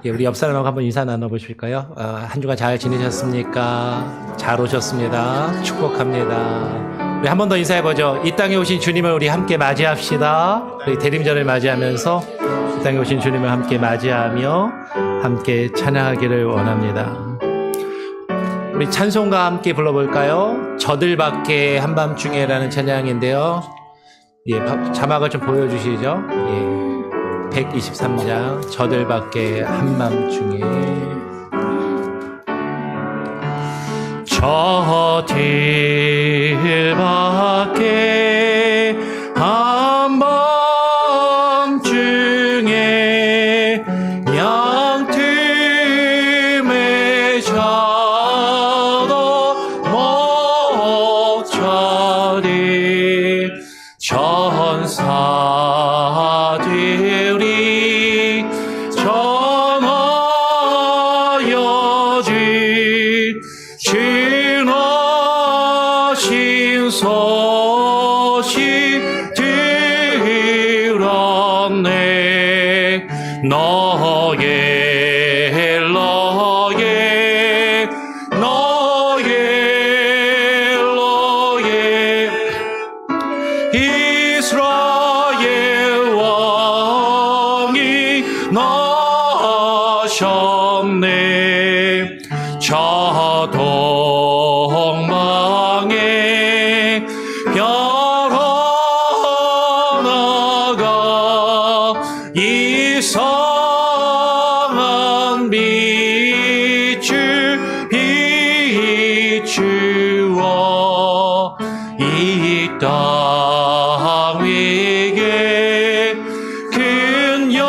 예, 우리 옆 사람하고 한번 인사 나눠보실까요? 한 주간 잘 지내셨습니까? 잘 오셨습니다. 축복합니다. 우리 한 번 더 인사해보죠. 이 땅에 오신 주님을 우리 함께 맞이합시다. 우리 대림절을 맞이하면서 이 땅에 오신 주님을 함께 맞이하며 함께 찬양하기를 원합니다. 우리 찬송과 함께 불러볼까요? 저들밖에 한밤중에라는 찬양인데요. 예, 자막을 좀 보여주시죠. 예. 123장 저들밖에 한밤중에 저들밖에 한밤중에 양틈에 자도 못 자리 천사들이 전하여진 지나신 소식 들었네. 너의 이스라엘 왕이 나셨네. 저 동방에 별 하나가 이상한 빛을 비추어 이 땅 위에 큰 영광이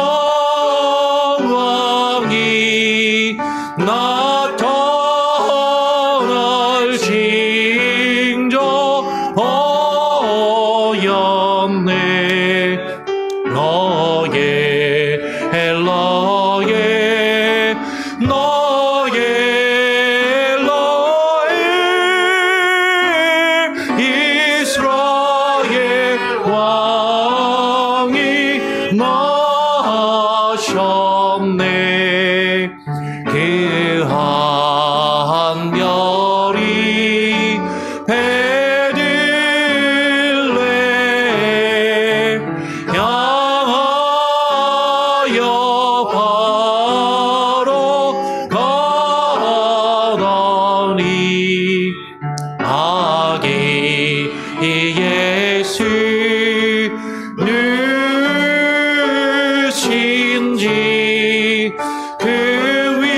나타날 징조였네. 이스라엘 왕이 나셨네. 그 한 별이 베들레헴 향하여 바로 가더니 아기 예수 누신지 그 위에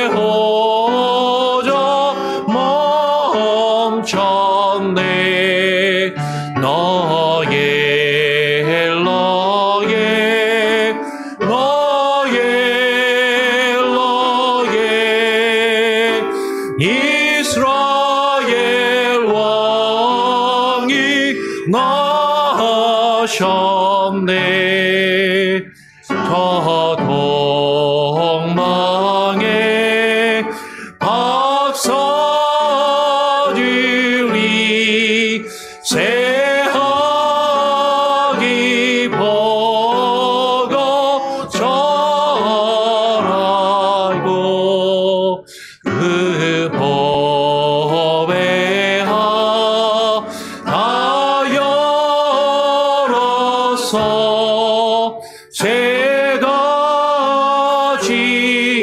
호저 멈췄네. 이스라엘 왕이 나셨네. 저 동방에 박사들이 새하기 보고 절하고 그 법에 하여러서 세 가지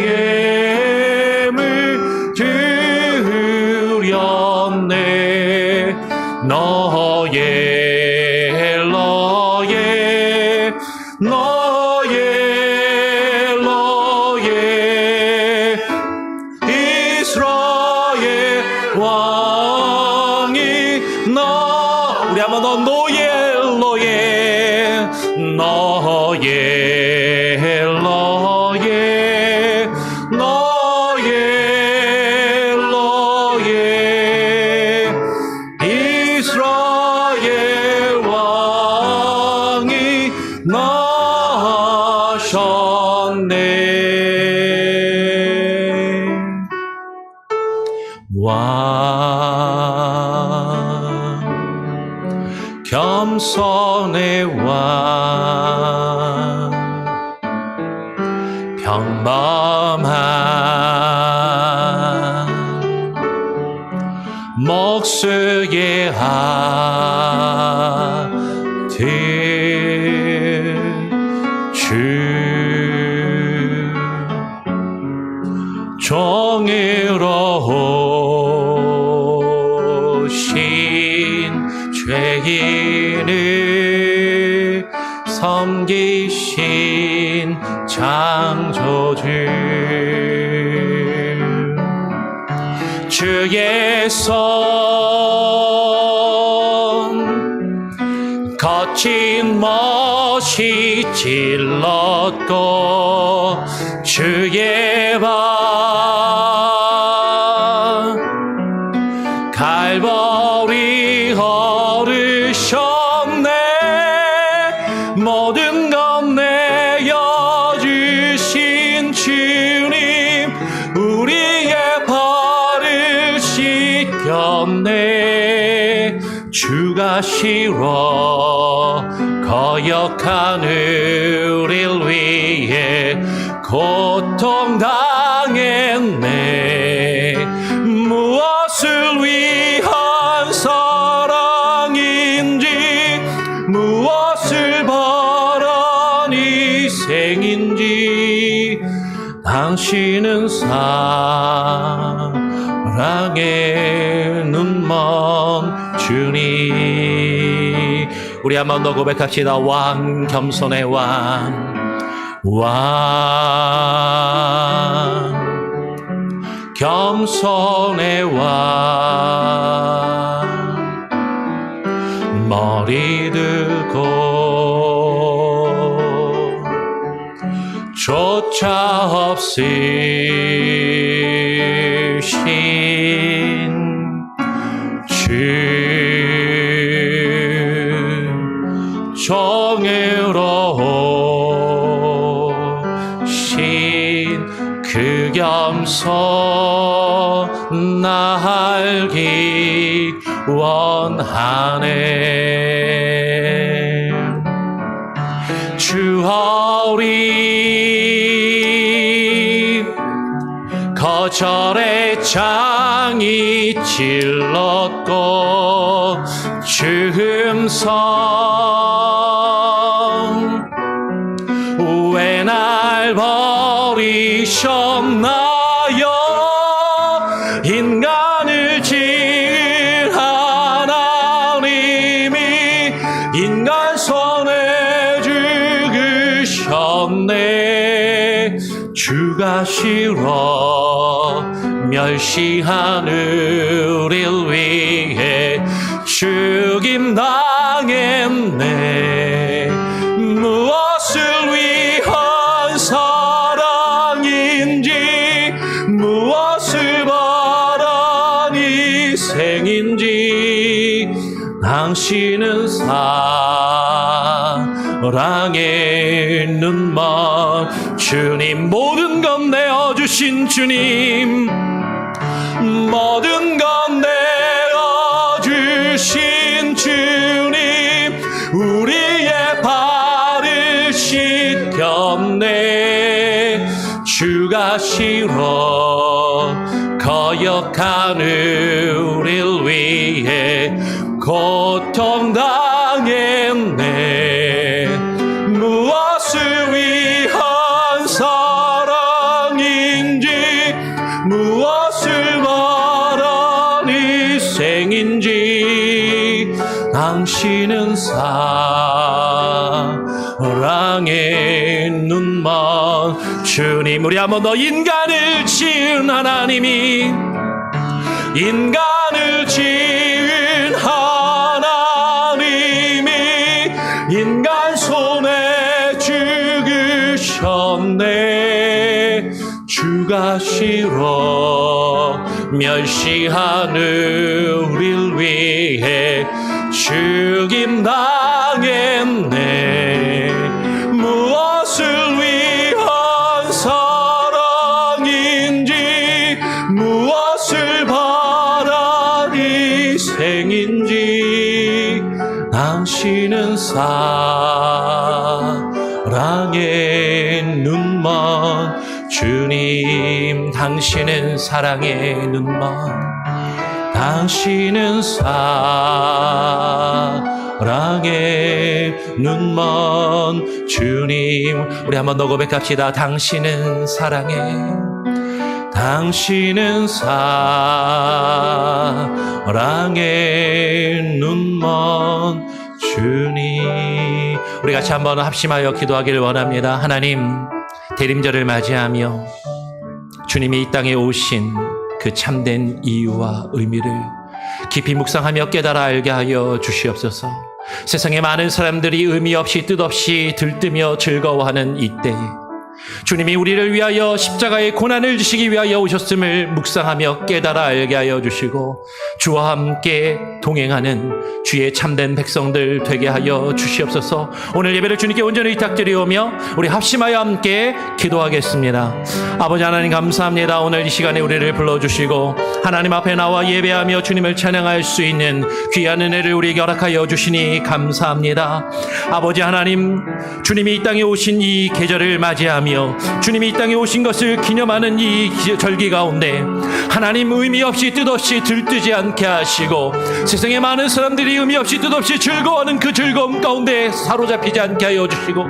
예물 드렸네. 너의 이스라엘 왕이 우리 한번 더 이스라엘 왕이 나셨네. 왕 겸손의 왕 평범한 목수의 아들 주 종으로 오신 죄인을 섬기신 창조주 주의 손 거친 못이 찔렀고 주의 발 갈보리 오르셨네 모든 것 내어주신 주님 우리의 발을 씻겼네 주가 싫어 거역한 우릴 위해 고통당했네 무엇을 위한 사랑인지 무엇을 바란 희생인지 당신은 사랑의 눈먼 주님 우리 한 번 더 고백합시다 왕 겸손의 왕 겸손의 왕 머리 들고 조차 없으신 주 종으로 오신 그 겸손 날기 원하네 주어리 거절의 창이 찔렀고 주음성 왜 날 버리셨나요 인간을 지은 하나님이 인간 손에 죽으셨네 주가 싫어 멸시한 우릴 위해 죽임 당했네 무엇을 위한 사랑인지 무엇을 바란 희생인지 당신은 사랑의 눈먼 주님 모든 것 내어주신 주님 모든 것 내어주신 주님 우리의 발을 씻겼네 주가 싫어 거역한 우릴 위해 고통당했네 무엇을 위한 사랑인지 무엇을 바란 희생인지 당신은 사랑의 눈먼 주님 우리 한번 더 인간을 지은 하나님이 인간을 지은 하나님이 인간 손에 죽으셨네 주가 싫어 멸시한 우릴 위해 죽임 당했네 무엇을 위한 사랑인지 무엇을 바란 희생인지 당신은 사랑의 눈먼 주님, 당신은 사랑의 눈먼, 당신은 사랑의 눈먼 주님. 우리 한 번 더 고백합시다. 당신은 사랑의, 당신은 사랑의 눈먼 주님. 우리 같이 한번 합심하여 기도하기를 원합니다. 하나님, 대림절을 맞이하며 주님이 이 땅에 오신 그 참된 이유와 의미를 깊이 묵상하며 깨달아 알게 하여 주시옵소서. 세상에 많은 사람들이 의미 없이 뜻없이 들뜨며 즐거워하는 이때에 주님이 우리를 위하여 십자가의 고난을 지시기 위하여 오셨음을 묵상하며 깨달아 알게 하여 주시고 주와 함께 동행하는 주의 참된 백성들 되게 하여 주시옵소서. 오늘 예배를 주님께 온전히 의탁드리오며 우리 합심하여 함께 기도하겠습니다. 아버지 하나님 감사합니다. 오늘 이 시간에 우리를 불러주시고 하나님 앞에 나와 예배하며 주님을 찬양할 수 있는 귀한 은혜를 우리에게 허락하여 주시니 감사합니다. 아버지 하나님, 주님이 이 땅에 오신 이 계절을 맞이하며 주님이 이 땅에 오신 것을 기념하는 이 절기 가운데 하나님, 의미 없이 뜻없이 들뜨지 않게 하시고 세상에 많은 사람들이 의미 없이 뜻없이 즐거워하는 그 즐거움 가운데 사로잡히지 않게 하여 주시고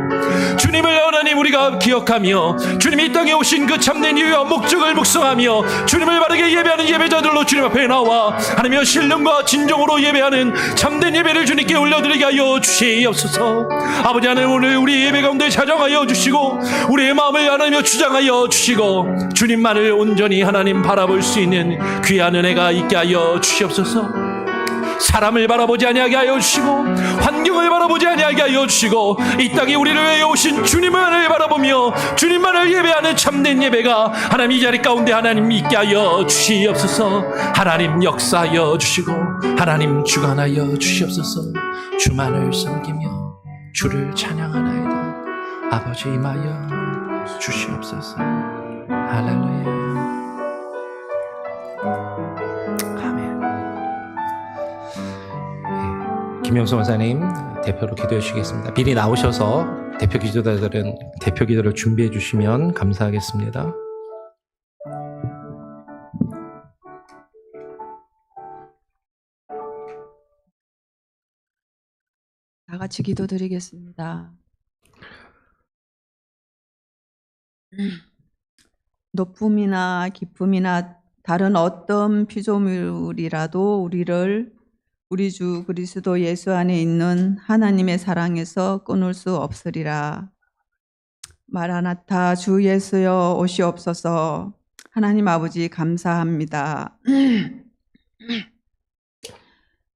주님을 하나님 우리가 기억하며 주님이 이 땅에 오신 그 참된 이유와 목적을 묵상하며 주님을 바르게 예배하는 예배자들로 주님 앞에 나와 하나님의 신령과 진정으로 예배하는 참된 예배를 주님께 올려드리게 하여 주시옵소서. 아버지 하나님, 오늘 우리 예배 가운데 찾아가여 주시고 우리의 마음을 하나님여 주장하여 주시고 주님만을 온전히 하나님 바라볼 수 있는 귀한 은혜가 있게 하여 주시옵소서. 사람을 바라보지 아니하게 하여 주시고 환경을 바라보지 아니하게 하여 주시고 이 땅에 우리를 위해 오신 주님만을 바라보며 주님만을 예배하는 참된 예배가 하나님 이 자리 가운데 하나님 있게 하여 주시옵소서. 하나님 역사하여 주시고 하나님 주관하여 주시옵소서. 주만을 섬기며 주를 찬양하나이다. 아버지 임하여 주시옵소서. 할렐루야. 김영수 원사님 대표로 기도해 주시겠습니다. 미리 나오셔서 대표 기도자들은 대표 기도를 준비해 주시면 감사하겠습니다. 다 같이 기도드리겠습니다. 높음이나 기쁨이나 다른 어떤 피조물이라도 우리 주 그리스도 예수 안에 있는 하나님의 사랑에서 끊을 수 없으리라. 마라나타 주 예수여 오시옵소서. 하나님 아버지 감사합니다.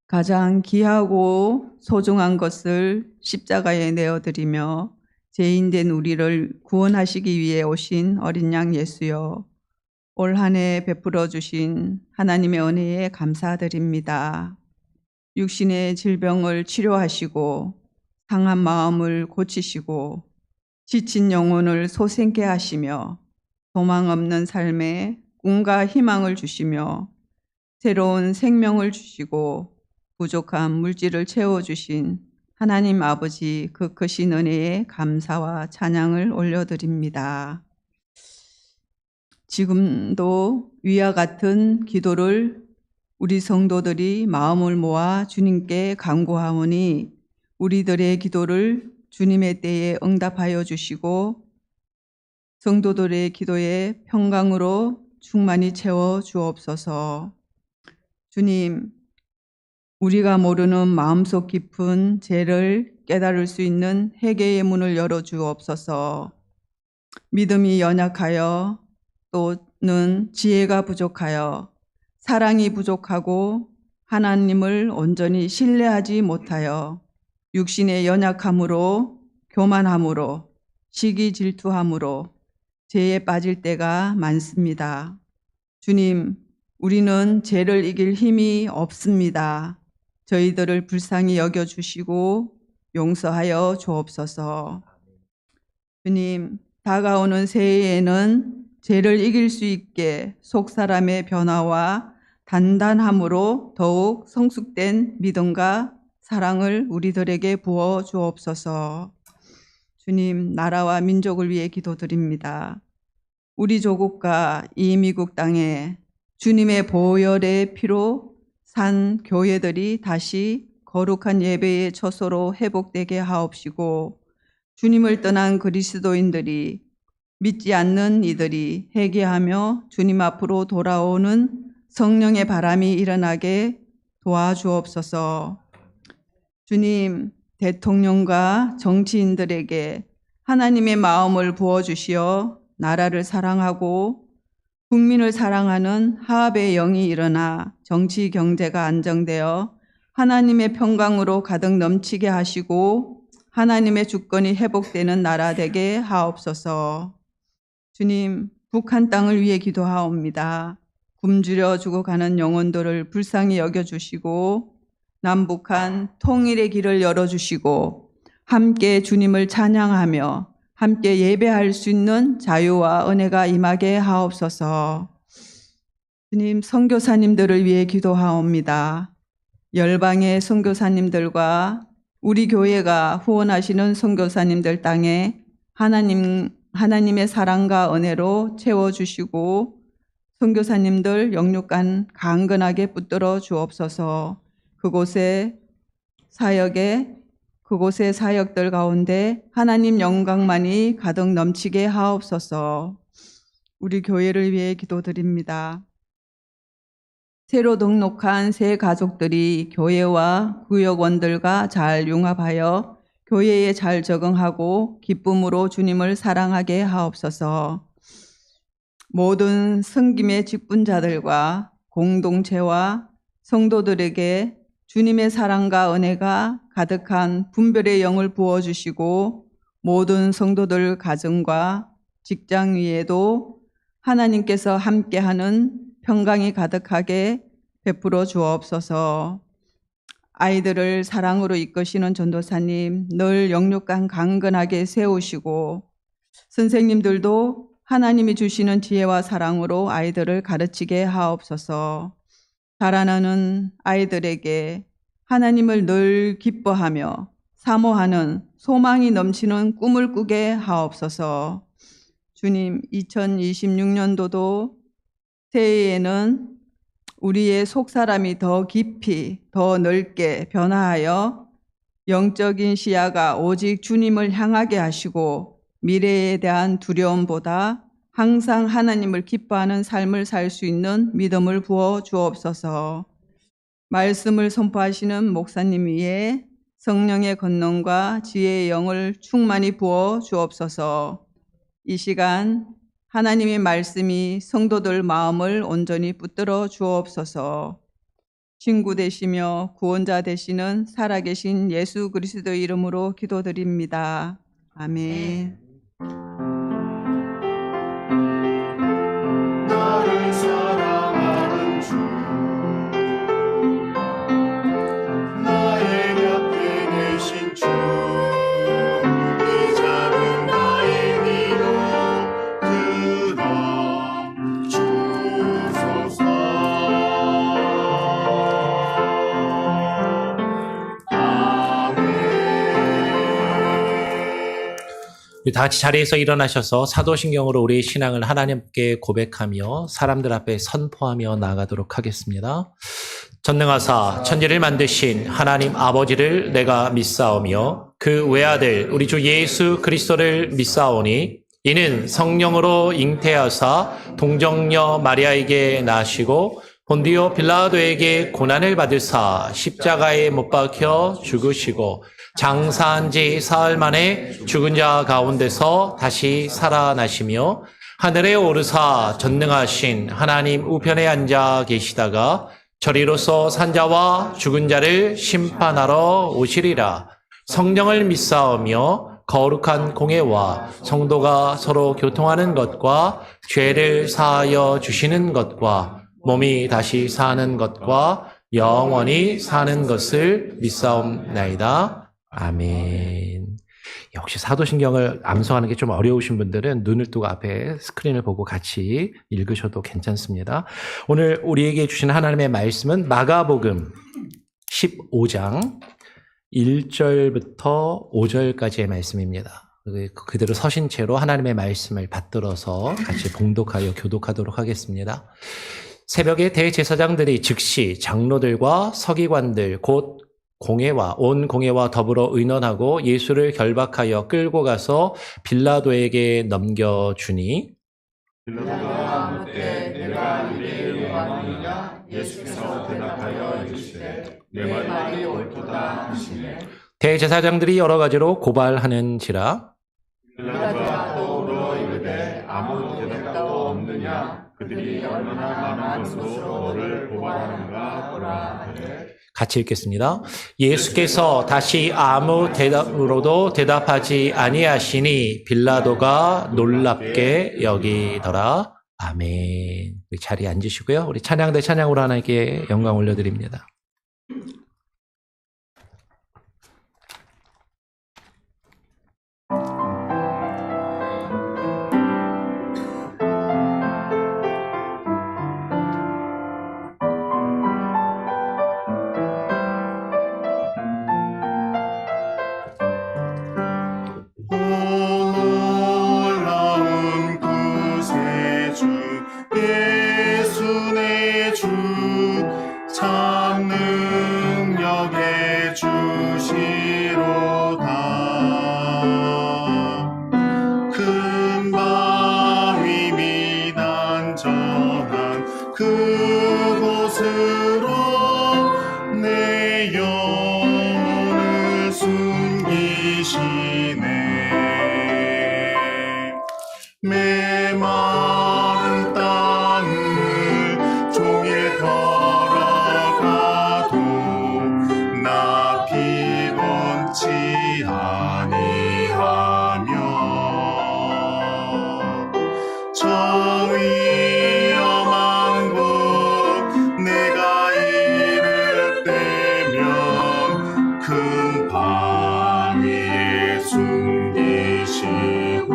가장 귀하고 소중한 것을 십자가에 내어드리며 죄인된 우리를 구원하시기 위해 오신 어린 양 예수여, 올 한 해 베풀어 주신 하나님의 은혜에 감사드립니다. 육신의 질병을 치료하시고 상한 마음을 고치시고 지친 영혼을 솟게 하시며 소망 없는 삶에 꿈과 희망을 주시며 새로운 생명을 주시고 부족한 물질을 채워주신 하나님 아버지 그 크신 은혜에 감사와 찬양을 올려드립니다. 지금도 위와 같은 기도를 우리 성도들이 마음을 모아 주님께 간구하오니 우리들의 기도를 주님의 때에 응답하여 주시고 성도들의 기도에 평강으로 충만히 채워 주옵소서. 주님, 우리가 모르는 마음속 깊은 죄를 깨달을 수 있는 회개의 문을 열어 주옵소서. 믿음이 연약하여 또는 지혜가 부족하여 사랑이 부족하고 하나님을 온전히 신뢰하지 못하여 육신의 연약함으로 교만함으로 시기 질투함으로 죄에 빠질 때가 많습니다. 주님, 우리는 죄를 이길 힘이 없습니다. 저희들을 불쌍히 여겨주시고 용서하여 주옵소서. 주님, 다가오는 새해에는 죄를 이길 수 있게 속사람의 변화와 단단함으로 더욱 성숙된 믿음과 사랑을 우리들에게 부어 주옵소서. 주님, 나라와 민족을 위해 기도드립니다. 우리 조국과 이 미국 땅에 주님의 보혈의 피로 산 교회들이 다시 거룩한 예배의 처소로 회복되게 하옵시고, 주님을 떠난 그리스도인들이, 믿지 않는 이들이 회개하며 주님 앞으로 돌아오는 성령의 바람이 일어나게 도와주옵소서. 주님, 대통령과 정치인들에게 하나님의 마음을 부어주시어 나라를 사랑하고 국민을 사랑하는 화합의 영이 일어나 정치 경제가 안정되어 하나님의 평강으로 가득 넘치게 하시고 하나님의 주권이 회복되는 나라 되게 하옵소서. 주님, 북한 땅을 위해 기도하옵니다. 굶주려 죽어가는 영혼들을 불쌍히 여겨주시고 남북한 통일의 길을 열어주시고 함께 주님을 찬양하며 함께 예배할 수 있는 자유와 은혜가 임하게 하옵소서. 주님, 선교사님들을 위해 기도하옵니다. 열방의 선교사님들과 우리 교회가 후원하시는 선교사님들 땅에 하나님의 사랑과 은혜로 채워주시고 선교사님들 영육간 강건하게 붙들어 주옵소서. 그곳의 사역들 가운데 하나님 영광만이 가득 넘치게 하옵소서. 우리 교회를 위해 기도드립니다. 새로 등록한 새 가족들이 교회와 구역원들과 잘 융합하여 교회에 잘 적응하고 기쁨으로 주님을 사랑하게 하옵소서. 모든 섬김의 직분자들과 공동체와 성도들에게 주님의 사랑과 은혜가 가득한 분별의 영을 부어주시고 모든 성도들 가정과 직장 위에도 하나님께서 함께하는 평강이 가득하게 베풀어 주옵소서. 아이들을 사랑으로 이끄시는 전도사님 늘 영육간 강건하게 세우시고 선생님들도 하나님이 주시는 지혜와 사랑으로 아이들을 가르치게 하옵소서. 자라나는 아이들에게 하나님을 늘 기뻐하며 사모하는 소망이 넘치는 꿈을 꾸게 하옵소서. 주님, 2026년도도 새해에는 우리의 속사람이 더 깊이 더 넓게 변화하여 영적인 시야가 오직 주님을 향하게 하시고 미래에 대한 두려움보다 항상 하나님을 기뻐하는 삶을 살 수 있는 믿음을 부어 주옵소서. 말씀을 선포하시는 목사님 위에 성령의 권능과 지혜의 영을 충만히 부어 주옵소서. 이 시간 하나님의 말씀이 성도들 마음을 온전히 붙들어 주옵소서. 친구 되시며 구원자 되시는 살아계신 예수 그리스도 이름으로 기도드립니다. 아멘. 나를 사랑하는 주 나의 곁에 계신 주 이 작은 나의 위로 들어주소서. 우리 다 같이 자리에서 일어나셔서 사도신경으로 우리의 신앙을 하나님께 고백하며 사람들 앞에 선포하며 나아가도록 하겠습니다. 전능하사 천지를 만드신 하나님 아버지를 내가 믿사오며 그 외아들 우리 주 예수 그리스도를 믿사오니 이는 성령으로 잉태하사 동정녀 마리아에게 나시고 본디오 빌라도에게 고난을 받으사 십자가에 못 박혀 죽으시고 장사한 지 사흘 만에 죽은 자 가운데서 다시 살아나시며 하늘에 오르사 전능하신 하나님 우편에 앉아 계시다가 저리로서 산자와 죽은 자를 심판하러 오시리라. 성령을 믿사오며 거룩한 공예와 성도가 서로 교통하는 것과 죄를 사하여 주시는 것과 몸이 다시 사는 것과 영원히 사는 것을 믿사옵나이다. 아멘. 역시 사도신경을 암송하는 게 좀 어려우신 분들은 눈을 뜨고 앞에 스크린을 보고 같이 읽으셔도 괜찮습니다. 오늘 우리에게 주신 하나님의 말씀은 마가복음 15장 1절부터 5절까지의 말씀입니다. 그대로 서신 채로 하나님의 말씀을 받들어서 같이 봉독하여 교독하도록 하겠습니다. 새벽에 대제사장들이 즉시 장로들과 서기관들 곧 온 공회와 더불어 의논하고 예수를 결박하여 끌고 가서 빌라도에게 넘겨주니 빌라도가 묻되 내가 유대인의 왕이냐? 예수께서 대답하여 이르시되 내 말이 옳도다 하시매 대제사장들이 여러 가지로 고발하는지라 빌라도가 또 물어 이르되 아무 대답도 없느냐? 그들이 얼마나 많은 것으로 너를 고발하는가 보라 하되 같이 읽겠습니다. 예수께서 다시 아무 대답으로도 대답하지 아니하시니 빌라도가 놀랍게 여기더라. 아멘. 우리 자리에 앉으시고요. 우리 찬양 대 찬양으로 하나님께 영광 올려드립니다. 놀라운 구세주 예수 내 주 참 능력의 주시로다 큰 바위 및 안전한 그곳으로 내 영혼을 숨기시네 메마른 땅을 종일 걸어가도 나 피곤치 아니하며 저 위험한 곳 내가 이를 때면 큰 바위에 숨기시고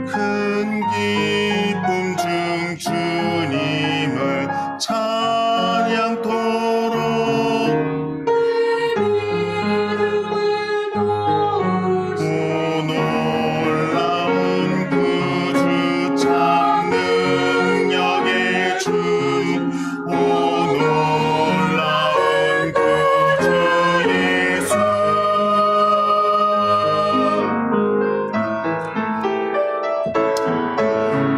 큰 기쁨 중 주님을 찬양토록 오 놀라운 구주 참 능력의 주 오 놀라운 구주 예수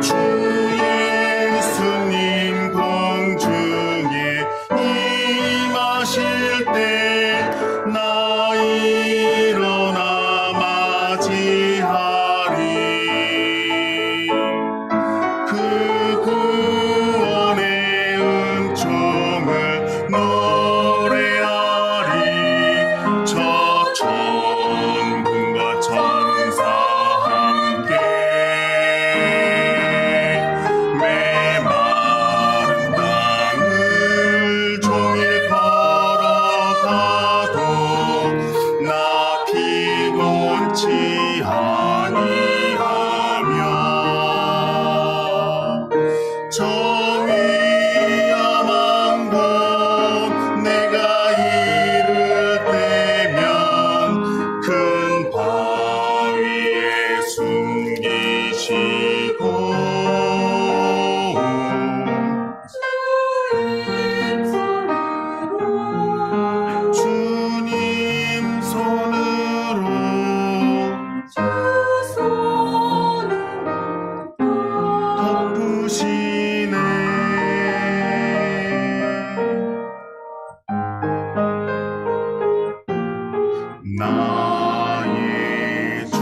주 예수님 공중에 임하실 때 나 일어나 맞이하리 그 구원의 은총을 노래하리 저 천군과 천사 함께 메마른 땅을 종일 걸어가도 나 피곤치 아니하며 저 위험한 곳 내가 이를 때면 큰 바위에 숨기시고 주님 손으로 덮으시네 나의 주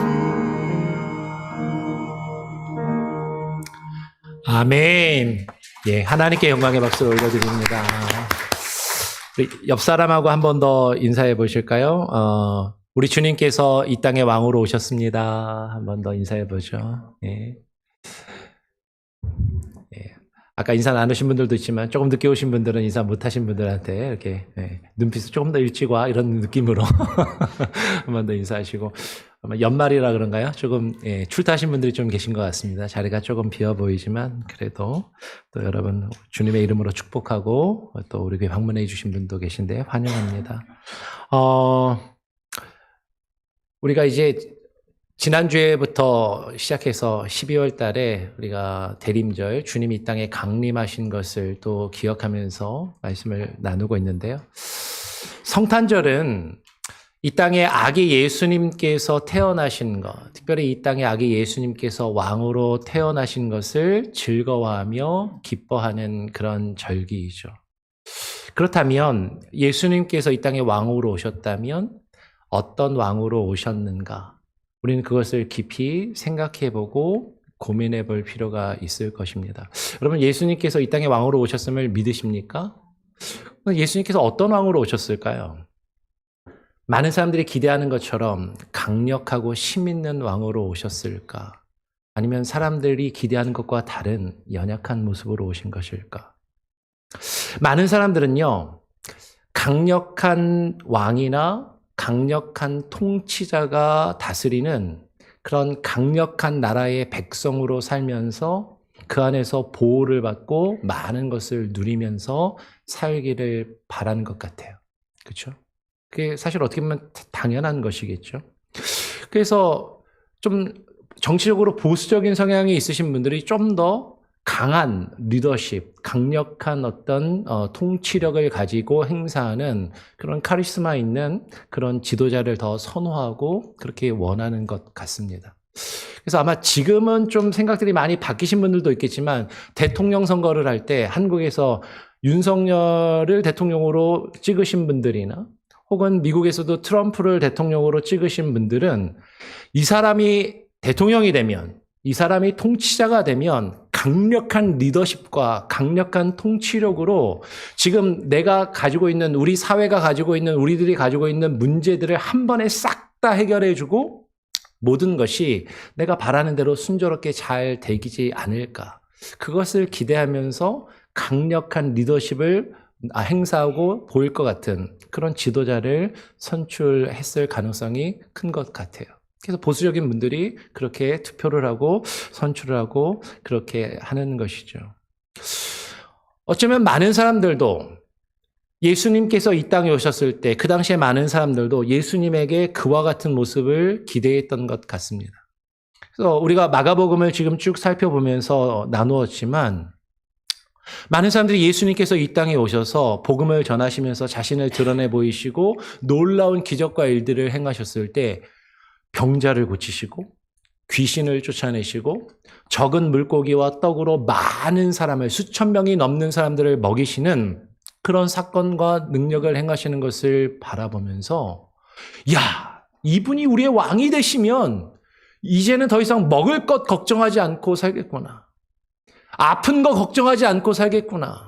아멘. 예, 하나님께 영광의 박수를 올려드립니다. 우리 옆 사람하고 한 번 더 인사해 보실까요? 우리 주님께서 이 땅의 왕으로 오셨습니다. 한 번 더 인사해 보죠. 예. 예. 아까 인사 나누신 분들도 있지만 조금 늦게 오신 분들은 인사 못 하신 분들한테 이렇게 눈빛을 조금 더 일찍 와 이런 느낌으로 한 번 더 인사하시고 아마 연말이라 그런가요? 조금 출타하신 분들이 좀 계신 것 같습니다. 자리가 조금 비어 보이지만 그래도 또 여러분 주님의 이름으로 축복하고 또 우리 교회 방문해 주신 분도 계신데 환영합니다. 우리가 이제 지난주에부터 시작해서 12월 달에 우리가 대림절 주님이 이 땅에 강림하신 것을 또 기억하면서 말씀을 나누고 있는데요. 성탄절은 이 땅에 아기 예수님께서 태어나신 것, 특별히 이 땅에 아기 예수님께서 왕으로 태어나신 것을 즐거워하며 기뻐하는 그런 절기이죠. 그렇다면 예수님께서 이 땅에 왕으로 오셨다면 어떤 왕으로 오셨는가? 우리는 그것을 깊이 생각해보고 고민해볼 필요가 있을 것입니다. 여러분, 예수님께서 이 땅에 왕으로 오셨음을 믿으십니까? 예수님께서 어떤 왕으로 오셨을까요? 많은 사람들이 기대하는 것처럼 강력하고 힘 있는 왕으로 오셨을까? 아니면 사람들이 기대하는 것과 다른 연약한 모습으로 오신 것일까? 많은 사람들은요, 강력한 왕이나 강력한 통치자가 다스리는 그런 강력한 나라의 백성으로 살면서 그 안에서 보호를 받고 많은 것을 누리면서 살기를 바라는 것 같아요. 그렇죠? 그게 사실 어떻게 보면 당연한 것이겠죠. 그래서 좀 정치적으로 보수적인 성향이 있으신 분들이 좀 더 강한 리더십, 강력한 어떤 통치력을 가지고 행사하는 그런 카리스마 있는 그런 지도자를 더 선호하고 그렇게 원하는 것 같습니다. 그래서 아마 지금은 좀 생각들이 많이 바뀌신 분들도 있겠지만 대통령 선거를 할 때 한국에서 윤석열을 대통령으로 찍으신 분들이나 혹은 미국에서도 트럼프를 대통령으로 찍으신 분들은 이 사람이 대통령이 되면, 이 사람이 통치자가 되면 강력한 리더십과 강력한 통치력으로 지금 내가 가지고 있는, 우리 사회가 가지고 있는, 우리들이 가지고 있는 문제들을 한 번에 싹 다 해결해주고 모든 것이 내가 바라는 대로 순조롭게 잘 되지 않을까. 그것을 기대하면서 강력한 리더십을 행사하고 보일 것 같은 그런 지도자를 선출했을 가능성이 큰 것 같아요. 그래서 보수적인 분들이 그렇게 투표를 하고 선출을 하고 그렇게 하는 것이죠. 어쩌면 많은 사람들도 예수님께서 이 땅에 오셨을 때 그 당시에 많은 사람들도 예수님에게 그와 같은 모습을 기대했던 것 같습니다. 그래서 우리가 마가복음을 지금 쭉 살펴보면서 나누었지만 많은 사람들이 예수님께서 이 땅에 오셔서 복음을 전하시면서 자신을 드러내 보이시고 놀라운 기적과 일들을 행하셨을 때 병자를 고치시고 귀신을 쫓아내시고 적은 물고기와 떡으로 많은 사람을, 수천 명이 넘는 사람들을 먹이시는 그런 사건과 능력을 행하시는 것을 바라보면서 야, 이분이 우리의 왕이 되시면 이제는 더 이상 먹을 것 걱정하지 않고 살겠구나. 아픈 거 걱정하지 않고 살겠구나.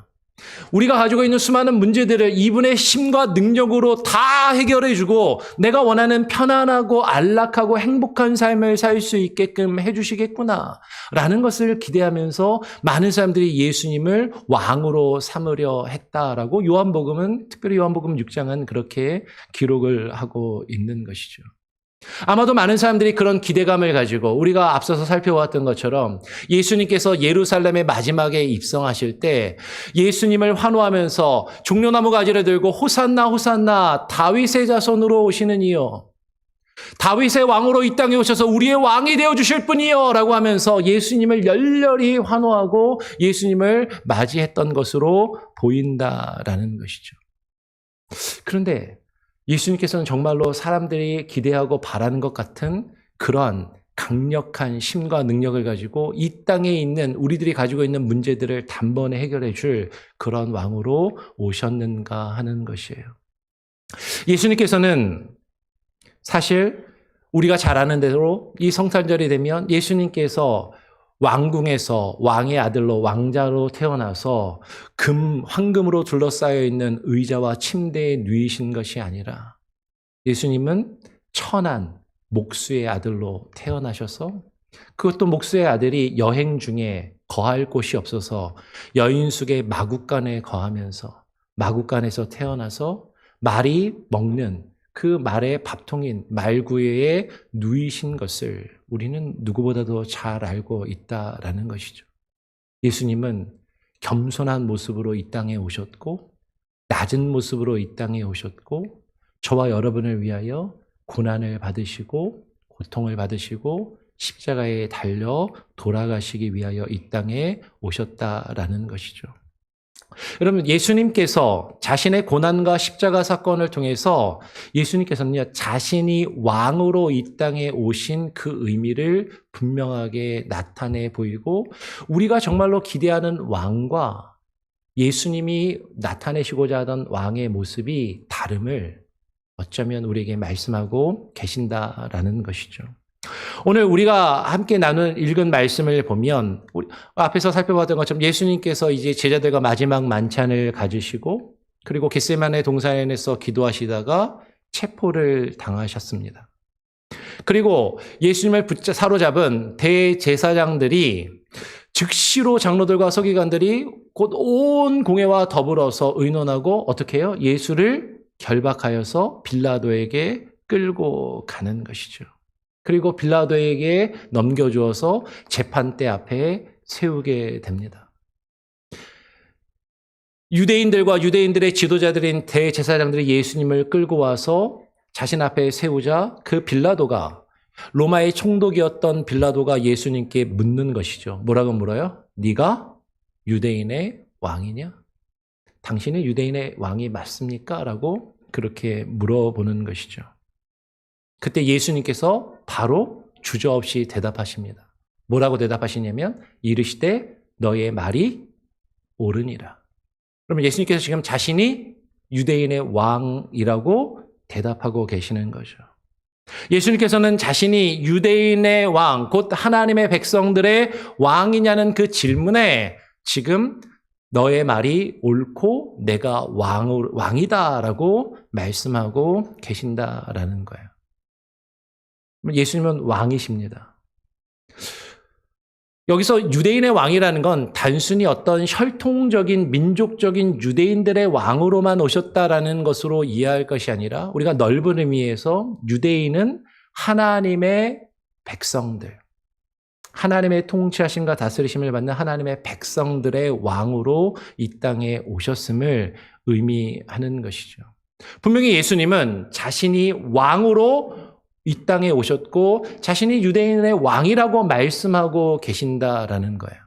우리가 가지고 있는 수많은 문제들을 이분의 힘과 능력으로 다 해결해주고 내가 원하는 편안하고 안락하고 행복한 삶을 살 수 있게끔 해주시겠구나 라는 것을 기대하면서 많은 사람들이 예수님을 왕으로 삼으려 했다라고 요한복음은, 특별히 요한복음 6장은 그렇게 기록을 하고 있는 것이죠. 아마도 많은 사람들이 그런 기대감을 가지고 우리가 앞서서 살펴보았던 것처럼 예수님께서 예루살렘의 마지막에 입성하실 때 예수님을 환호하면서 종려나무 가지를 들고 호산나 호산나 다윗의 자손으로 오시는 이여, 다윗의 왕으로 이 땅에 오셔서 우리의 왕이 되어주실 분이여 라고 하면서 예수님을 열렬히 환호하고 예수님을 맞이했던 것으로 보인다라는 것이죠. 그런데 예수님께서는 정말로 사람들이 기대하고 바라는 것 같은 그러한 강력한 힘과 능력을 가지고 이 땅에 있는 우리들이 가지고 있는 문제들을 단번에 해결해 줄 그런 왕으로 오셨는가 하는 것이에요. 예수님께서는 사실 우리가 잘 아는 대로 이 성탄절이 되면 예수님께서 왕궁에서 왕의 아들로 왕자로 태어나서 황금으로 둘러싸여 있는 의자와 침대에 누이신 것이 아니라 예수님은 천한 목수의 아들로 태어나셔서 그것도 목수의 아들이 여행 중에 거할 곳이 없어서 여인숙의 마구간에 거하면서 마구간에서 태어나서 말이 먹는 그 말의 밥통인 말구유에 누이신 것을 우리는 누구보다도 잘 알고 있다라는 것이죠. 예수님은 겸손한 모습으로 이 땅에 오셨고 낮은 모습으로 이 땅에 오셨고 저와 여러분을 위하여 고난을 받으시고 고통을 받으시고 십자가에 달려 돌아가시기 위하여 이 땅에 오셨다라는 것이죠. 여러분, 예수님께서 자신의 고난과 십자가 사건을 통해서 예수님께서는요, 자신이 왕으로 이 땅에 오신 그 의미를 분명하게 나타내 보이고 우리가 정말로 기대하는 왕과 예수님이 나타내시고자 하던 왕의 모습이 다름을 어쩌면 우리에게 말씀하고 계신다라는 것이죠. 오늘 우리가 함께 읽은 말씀을 보면 앞에서 살펴봤던 것처럼 예수님께서 이제 제자들과 마지막 만찬을 가지시고 그리고 겟세마네 동산에서 기도하시다가 체포를 당하셨습니다. 그리고 예수님을 사로잡은 대제사장들이 즉시로 장로들과 서기관들이 곧 온 공회와 더불어서 의논하고 어떻게 해요? 예수를 결박하여서 빌라도에게 끌고 가는 것이죠. 그리고 빌라도에게 넘겨주어서 재판대 앞에 세우게 됩니다. 유대인들과 유대인들의 지도자들인 대제사장들이 예수님을 끌고 와서 자신 앞에 세우자 그 빌라도가 로마의 총독이었던 빌라도가 예수님께 묻는 것이죠. 뭐라고 물어요? 네가 유대인의 왕이냐? 당신이 유대인의 왕이 맞습니까? 라고 그렇게 물어보는 것이죠. 그때 예수님께서 바로 주저없이 대답하십니다. 뭐라고 대답하시냐면 이르시되 너의 말이 옳으니라. 그러면 예수님께서 지금 자신이 유대인의 왕이라고 대답하고 계시는 거죠. 예수님께서는 자신이 유대인의 왕, 곧 하나님의 백성들의 왕이냐는 그 질문에 지금 너의 말이 옳고 내가 왕이다라고 말씀하고 계신다라는 거예요. 예수님은 왕이십니다. 여기서 유대인의 왕이라는 건 단순히 어떤 혈통적인 민족적인 유대인들의 왕으로만 오셨다라는 것으로 이해할 것이 아니라 우리가 넓은 의미에서 유대인은 하나님의 백성들, 하나님의 통치하심과 다스리심을 받는 하나님의 백성들의 왕으로 이 땅에 오셨음을 의미하는 것이죠. 분명히 예수님은 자신이 왕으로 이 땅에 오셨고 자신이 유대인의 왕이라고 말씀하고 계신다라는 거예요.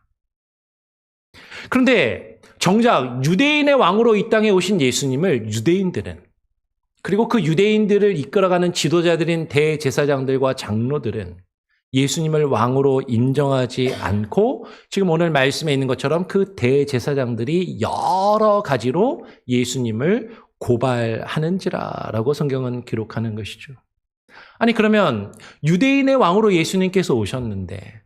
그런데 정작 유대인의 왕으로 이 땅에 오신 예수님을 유대인들은 그리고 그 유대인들을 이끌어가는 지도자들인 대제사장들과 장로들은 예수님을 왕으로 인정하지 않고 지금 오늘 말씀에 있는 것처럼 그 대제사장들이 여러 가지로 예수님을 고발하는지라라고 성경은 기록하는 것이죠. 아니 그러면 유대인의 왕으로 예수님께서 오셨는데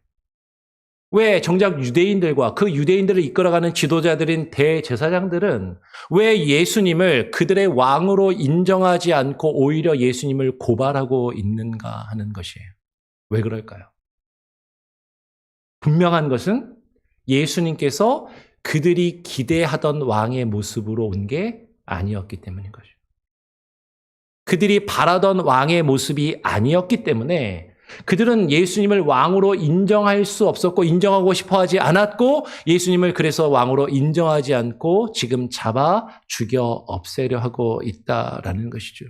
왜 정작 유대인들과 그 유대인들을 이끌어가는 지도자들인 대제사장들은 왜 예수님을 그들의 왕으로 인정하지 않고 오히려 예수님을 고발하고 있는가 하는 것이에요. 왜 그럴까요? 분명한 것은 예수님께서 그들이 기대하던 왕의 모습으로 온 게 아니었기 때문인 거죠. 그들이 바라던 왕의 모습이 아니었기 때문에 그들은 예수님을 왕으로 인정할 수 없었고 인정하고 싶어 하지 않았고 예수님을 그래서 왕으로 인정하지 않고 지금 잡아 죽여 없애려 하고 있다라는 것이죠.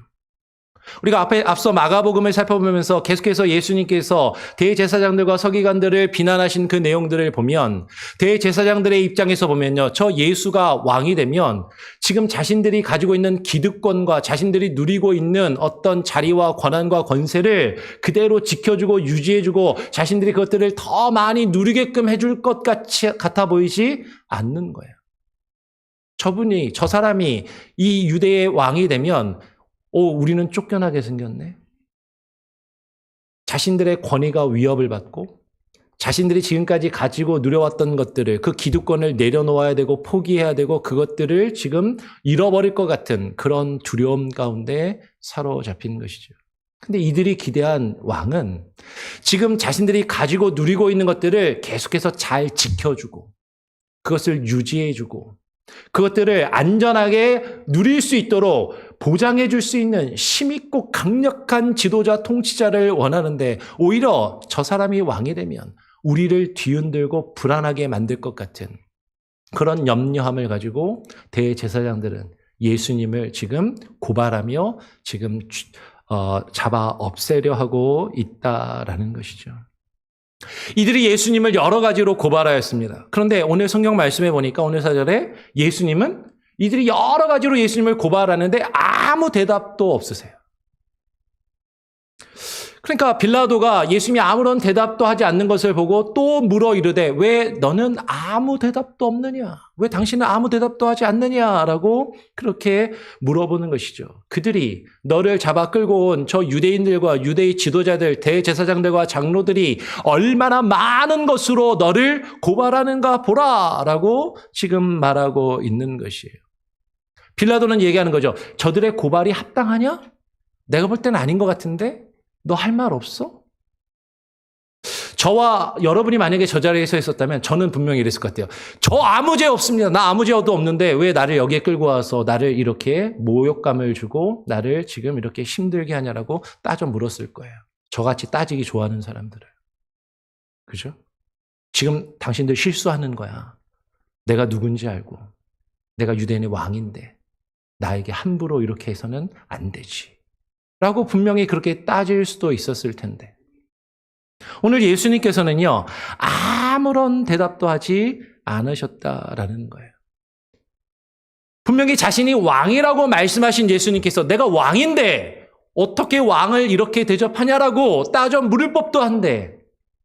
우리가 앞서 마가복음을 살펴보면서 계속해서 예수님께서 대제사장들과 서기관들을 비난하신 그 내용들을 보면 대제사장들의 입장에서 보면요. 저 예수가 왕이 되면 지금 자신들이 가지고 있는 기득권과 자신들이 누리고 있는 어떤 자리와 권한과 권세를 그대로 지켜주고 유지해주고 자신들이 그것들을 더 많이 누리게끔 해줄 것 같아 보이지 않는 거예요. 저 사람이 이 유대의 왕이 되면 우리는 쫓겨나게 생겼네. 자신들의 권위가 위협을 받고 자신들이 지금까지 가지고 누려왔던 것들을 그 기득권을 내려놓아야 되고 포기해야 되고 그것들을 지금 잃어버릴 것 같은 그런 두려움 가운데 사로잡힌 것이죠. 근데 이들이 기대한 왕은 지금 자신들이 가지고 누리고 있는 것들을 계속해서 잘 지켜주고 그것을 유지해주고 그것들을 안전하게 누릴 수 있도록 보장해 줄 수 있는 힘있고 강력한 지도자, 통치자를 원하는데 오히려 저 사람이 왕이 되면 우리를 뒤흔들고 불안하게 만들 것 같은 그런 염려함을 가지고 대제사장들은 예수님을 지금 고발하며 지금 잡아 없애려 하고 있다라는 것이죠. 이들이 예수님을 여러 가지로 고발하였습니다. 그런데 오늘 성경 말씀에 보니까 오늘 4절에 예수님은 이들이 여러 가지로 예수님을 고발하는데 아무 대답도 없으세요. 그러니까 빌라도가 예수님이 아무런 대답도 하지 않는 것을 보고 또 물어 이르되 왜 너는 아무 대답도 없느냐? 왜 당신은 아무 대답도 하지 않느냐라고 그렇게 물어보는 것이죠. 그들이 너를 잡아 끌고 온 저 유대인들과 유대의 지도자들, 대제사장들과 장로들이 얼마나 많은 것으로 너를 고발하는가 보라라고 지금 말하고 있는 것이에요. 빌라도는 얘기하는 거죠. 저들의 고발이 합당하냐? 내가 볼 때는 아닌 것 같은데 너 할 말 없어? 저와 여러분이 만약에 저 자리에서 있었다면 저는 분명히 이랬을 것 같아요. 저 아무 죄 없습니다. 나 아무 죄도 없는데 왜 나를 여기에 끌고 와서 나를 이렇게 모욕감을 주고 나를 지금 이렇게 힘들게 하냐라고 따져 물었을 거예요. 저같이 따지기 좋아하는 사람들을. 그죠? 지금 당신들 실수하는 거야. 내가 누군지 알고 내가 유대인의 왕인데 나에게 함부로 이렇게 해서는 안 되지. 라고 분명히 그렇게 따질 수도 있었을 텐데 오늘 예수님께서는요 아무런 대답도 하지 않으셨다라는 거예요. 분명히 자신이 왕이라고 말씀하신 예수님께서 내가 왕인데 어떻게 왕을 이렇게 대접하냐라고 따져 물을 법도 한데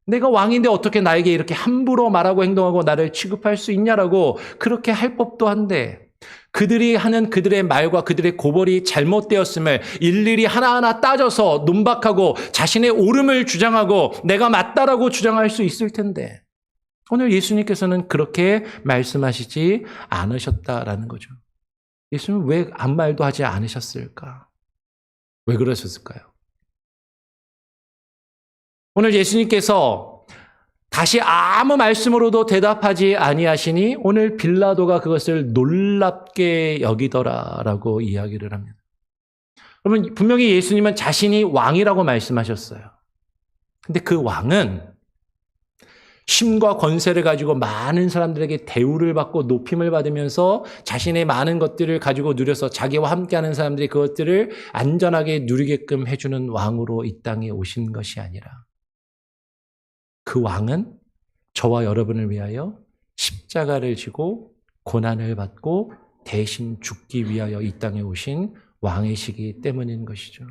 내가 왕인데 어떻게 나에게 이렇게 함부로 말하고 행동하고 나를 취급할 수 있냐라고 그렇게 할 법도 한데 그들이 하는 그들의 말과 그들의 고발이 잘못되었음을 일일이 하나하나 따져서 논박하고 자신의 옳음을 주장하고 내가 맞다라고 주장할 수 있을 텐데 오늘 예수님께서는 그렇게 말씀하시지 않으셨다라는 거죠. 예수님은 왜 아무 말도 하지 않으셨을까? 왜 그러셨을까요? 오늘 예수님께서 다시 아무 말씀으로도 대답하지 아니하시니 오늘 빌라도가 그것을 놀랍게 여기더라라고 이야기를 합니다. 그러면 분명히 예수님은 자신이 왕이라고 말씀하셨어요. 근데 그 왕은 힘과 권세를 가지고 많은 사람들에게 대우를 받고 높임을 받으면서 자신의 많은 것들을 가지고 누려서 자기와 함께하는 사람들이 그것들을 안전하게 누리게끔 해주는 왕으로 이 땅에 오신 것이 아니라 그 왕은 저와 여러분을 위하여 십자가를 지고 고난을 받고 대신 죽기 위하여 이 땅에 오신 왕이시기 때문인 것이죠.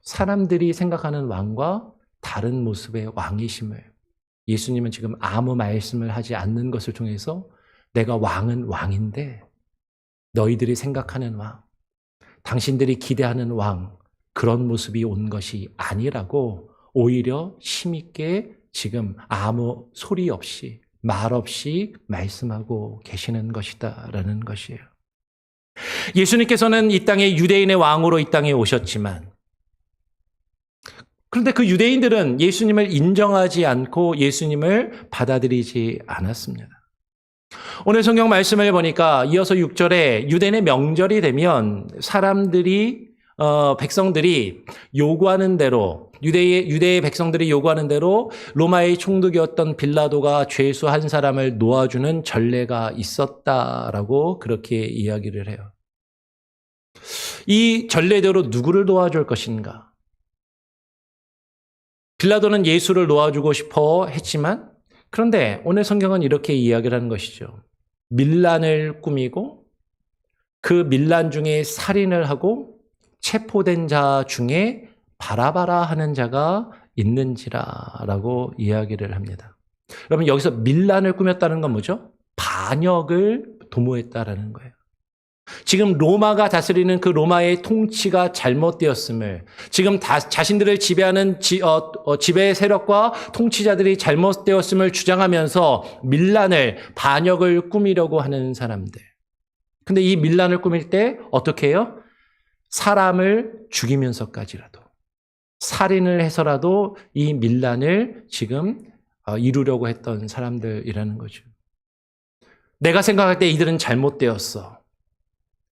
사람들이 생각하는 왕과 다른 모습의 왕이심을 예수님은 지금 아무 말씀을 하지 않는 것을 통해서 내가 왕은 왕인데 너희들이 생각하는 왕, 당신들이 기대하는 왕, 그런 모습이 온 것이 아니라고 오히려 힘있게 지금 아무 소리 없이 말 없이 말씀하고 계시는 것이다라는 것이에요. 예수님께서는 이 땅에 유대인의 왕으로 이 땅에 오셨지만 그런데 그 유대인들은 예수님을 인정하지 않고 예수님을 받아들이지 않았습니다. 오늘 성경 말씀을 보니까 이어서 6절에 유대인의 명절이 되면 사람들이 백성들이 요구하는 대로 유대의 백성들이 요구하는 대로 로마의 총독이었던 빌라도가 죄수 한 사람을 놓아주는 전례가 있었다라고 그렇게 이야기를 해요. 이 전례대로 누구를 놓아줄 것인가? 빌라도는 예수를 놓아주고 싶어 했지만 그런데 오늘 성경은 이렇게 이야기를 하는 것이죠. 밀란을 꾸미고 그 밀란 중에 살인을 하고 체포된 자 중에 바라바라 하는 자가 있는지라라고 이야기를 합니다. 여러분 여기서 밀란을 꾸몄다는 건 뭐죠? 반역을 도모했다라는 거예요. 지금 로마가 다스리는 그 로마의 통치가 잘못되었음을 지금 자신들을 지배하는 지배 세력과 통치자들이 잘못되었음을 주장하면서 밀란을 반역을 꾸미려고 하는 사람들. 근데 이 밀란을 꾸밀 때 어떻게 해요? 사람을 죽이면서까지라도 살인을 해서라도 이 밀란을 지금 이루려고 했던 사람들이라는 거죠. 내가 생각할 때 이들은 잘못되었어.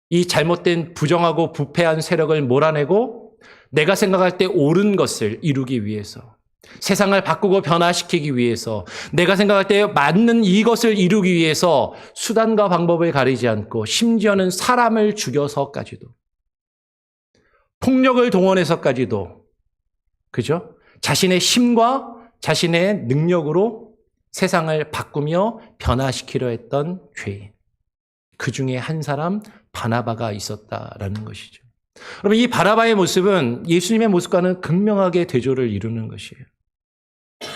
이 잘못된 부정하고 부패한 세력을 몰아내고 내가 생각할 때 옳은 것을 이루기 위해서, 세상을 바꾸고 변화시키기 위해서, 내가 생각할 때 맞는 이것을 이루기 위해서 수단과 방법을 가리지 않고 심지어는 사람을 죽여서까지도, 폭력을 동원해서까지도, 그죠? 자신의 힘과 자신의 능력으로 세상을 바꾸며 변화시키려 했던 죄인. 그 중에 한 사람 바나바가 있었다라는 것이죠. 여러분, 이 바나바의 모습은 예수님의 모습과는 극명하게 대조를 이루는 것이에요.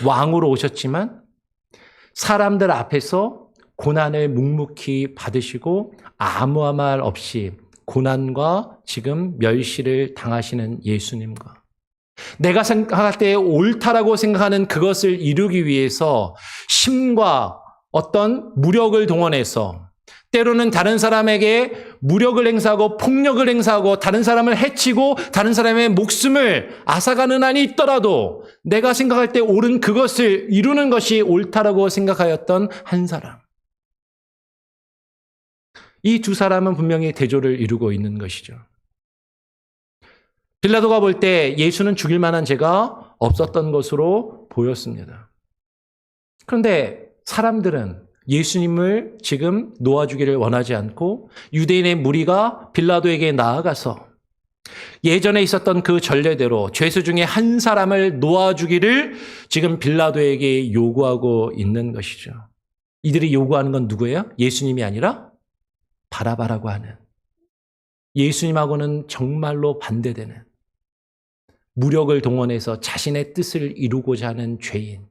왕으로 오셨지만 사람들 앞에서 고난을 묵묵히 받으시고 아무 말 없이 고난과 지금 멸시를 당하시는 예수님과, 내가 생각할 때 옳다라고 생각하는 그것을 이루기 위해서 힘과 어떤 무력을 동원해서 때로는 다른 사람에게 무력을 행사하고 폭력을 행사하고 다른 사람을 해치고 다른 사람의 목숨을 앗아가는 한이 있더라도 내가 생각할 때 옳은 그것을 이루는 것이 옳다라고 생각하였던 한 사람. 이 두 사람은 분명히 대조를 이루고 있는 것이죠. 빌라도가 볼 때 예수는 죽일 만한 죄가 없었던 것으로 보였습니다. 그런데 사람들은 예수님을 지금 놓아주기를 원하지 않고 유대인의 무리가 빌라도에게 나아가서 예전에 있었던 그 전례대로 죄수 중에 한 사람을 놓아주기를 지금 빌라도에게 요구하고 있는 것이죠. 이들이 요구하는 건 누구예요? 예수님이 아니라 바라바라고 하는, 예수님하고는 정말로 반대되는, 무력을 동원해서 자신의 뜻을 이루고자 하는 죄인,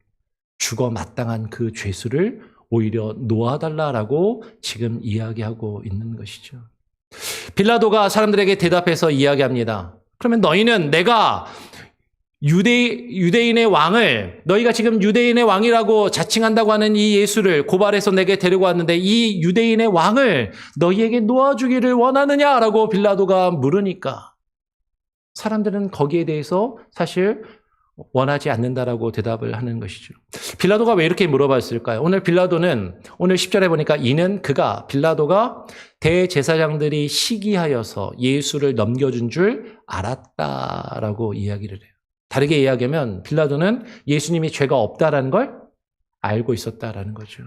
죽어 마땅한 그 죄수를 오히려 놓아달라라고 지금 이야기하고 있는 것이죠. 빌라도가 사람들에게 대답해서 이야기합니다. 그러면 너희는 내가 유대인의 왕을, 너희가 지금 유대인의 왕이라고 자칭한다고 하는 이 예수를 고발해서 내게 데리고 왔는데 이 유대인의 왕을 너희에게 놓아주기를 원하느냐라고 빌라도가 물으니까 사람들은 거기에 대해서 사실 원하지 않는다라고 대답을 하는 것이죠. 빌라도가 왜 이렇게 물어봤을까요? 오늘 빌라도는, 오늘 10절에 보니까 빌라도가 대제사장들이 시기하여서 예수를 넘겨준 줄 알았다라고 이야기를 해요. 다르게 이야기하면 빌라도는 예수님이 죄가 없다라는 걸 알고 있었다라는 거죠.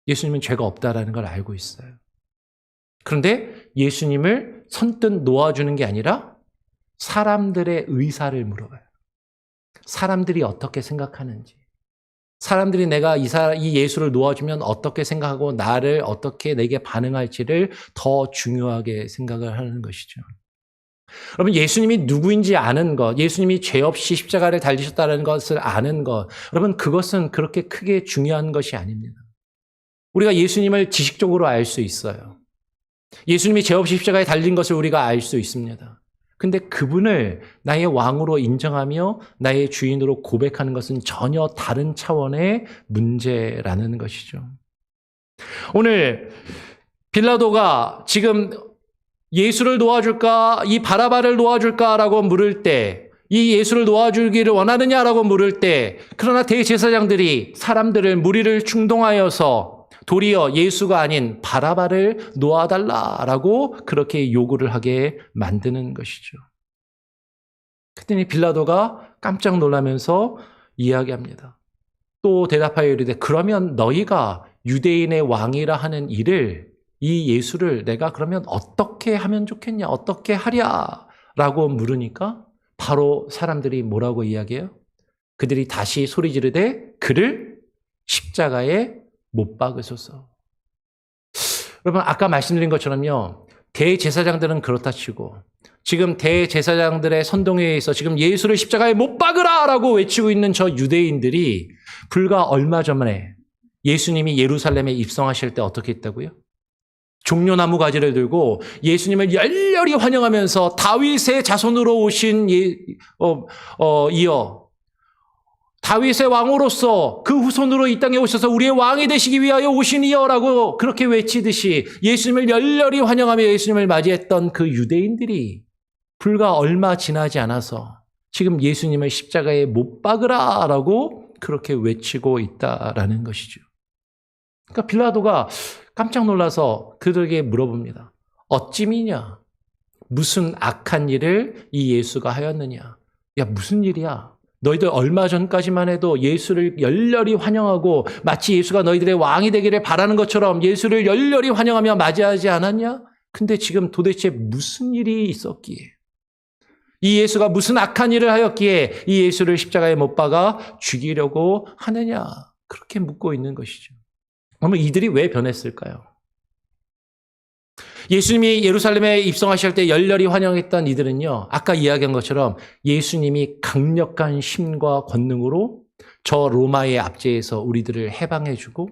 예수님은 죄가 없다라는 걸 알고 있어요. 그런데 예수님을 선뜻 놓아주는 게 아니라 사람들의 의사를 물어봐요. 사람들이 어떻게 생각하는지, 사람들이 내가 이 예수를 놓아주면 어떻게 생각하고 나를 어떻게 내게 반응할지를 더 중요하게 생각을 하는 것이죠. 여러분, 예수님이 누구인지 아는 것, 예수님이 죄 없이 십자가를 달리셨다는 것을 아는 것, 여러분, 그것은 그렇게 크게 중요한 것이 아닙니다. 우리가 예수님을 지식적으로 알 수 있어요. 예수님이 죄 없이 십자가에 달린 것을 우리가 알 수 있습니다. 근데 그분을 나의 왕으로 인정하며 나의 주인으로 고백하는 것은 전혀 다른 차원의 문제라는 것이죠. 오늘 빌라도가 지금 예수를 놓아줄까, 이 바라바를 놓아줄까라고 물을 때, 이 예수를 놓아주기를 원하느냐라고 물을 때, 그러나 대제사장들이 사람들을, 무리를 충동하여서 도리어 예수가 아닌 바라바를 놓아달라라고 그렇게 요구를 하게 만드는 것이죠. 그랬더니 빌라도가 깜짝 놀라면서 이야기합니다. 또 대답하여 이르되, 그러면 너희가 유대인의 왕이라 하는 일을, 이 예수를 내가 그러면 어떻게 하면 좋겠냐, 어떻게 하랴라고 물으니까 바로 사람들이 뭐라고 이야기해요? 그들이 다시 소리 지르되 그를 십자가에 못 박으소서. 여러분, 아까 말씀드린 것처럼요, 대제사장들은 그렇다 치고 지금 대제사장들의 선동에 의해서 지금 예수를 십자가에 못 박으라라고 외치고 있는 저 유대인들이 불과 얼마 전에 예수님이 예루살렘에 입성하실 때 어떻게 했다고요? 종려나무 가지를 들고 예수님을 열렬히 환영하면서 다윗의 자손으로 오신 이어 다윗의 왕으로서 그 후손으로 이 땅에 오셔서 우리의 왕이 되시기 위하여 오신 이여라고 그렇게 외치듯이 예수님을 열렬히 환영하며 예수님을 맞이했던 그 유대인들이 불과 얼마 지나지 않아서 지금 예수님을 십자가에 못 박으라라고 그렇게 외치고 있다라는 것이죠. 그러니까 빌라도가 깜짝 놀라서 그들에게 물어봅니다. 어찌미냐? 무슨 악한 일을 이 예수가 하였느냐? 야, 무슨 일이야? 너희들 얼마 전까지만 해도 예수를 열렬히 환영하고 마치 예수가 너희들의 왕이 되기를 바라는 것처럼 예수를 열렬히 환영하며 맞이하지 않았냐? 근데 지금 도대체 무슨 일이 있었기에? 이 예수가 무슨 악한 일을 하였기에 이 예수를 십자가에 못 박아 죽이려고 하느냐? 그렇게 묻고 있는 것이죠. 그러면 이들이 왜 변했을까요? 예수님이 예루살렘에 입성하실 때 열렬히 환영했던 이들은요, 아까 이야기한 것처럼 예수님이 강력한 힘과 권능으로 저 로마의 압제에서 우리들을 해방해주고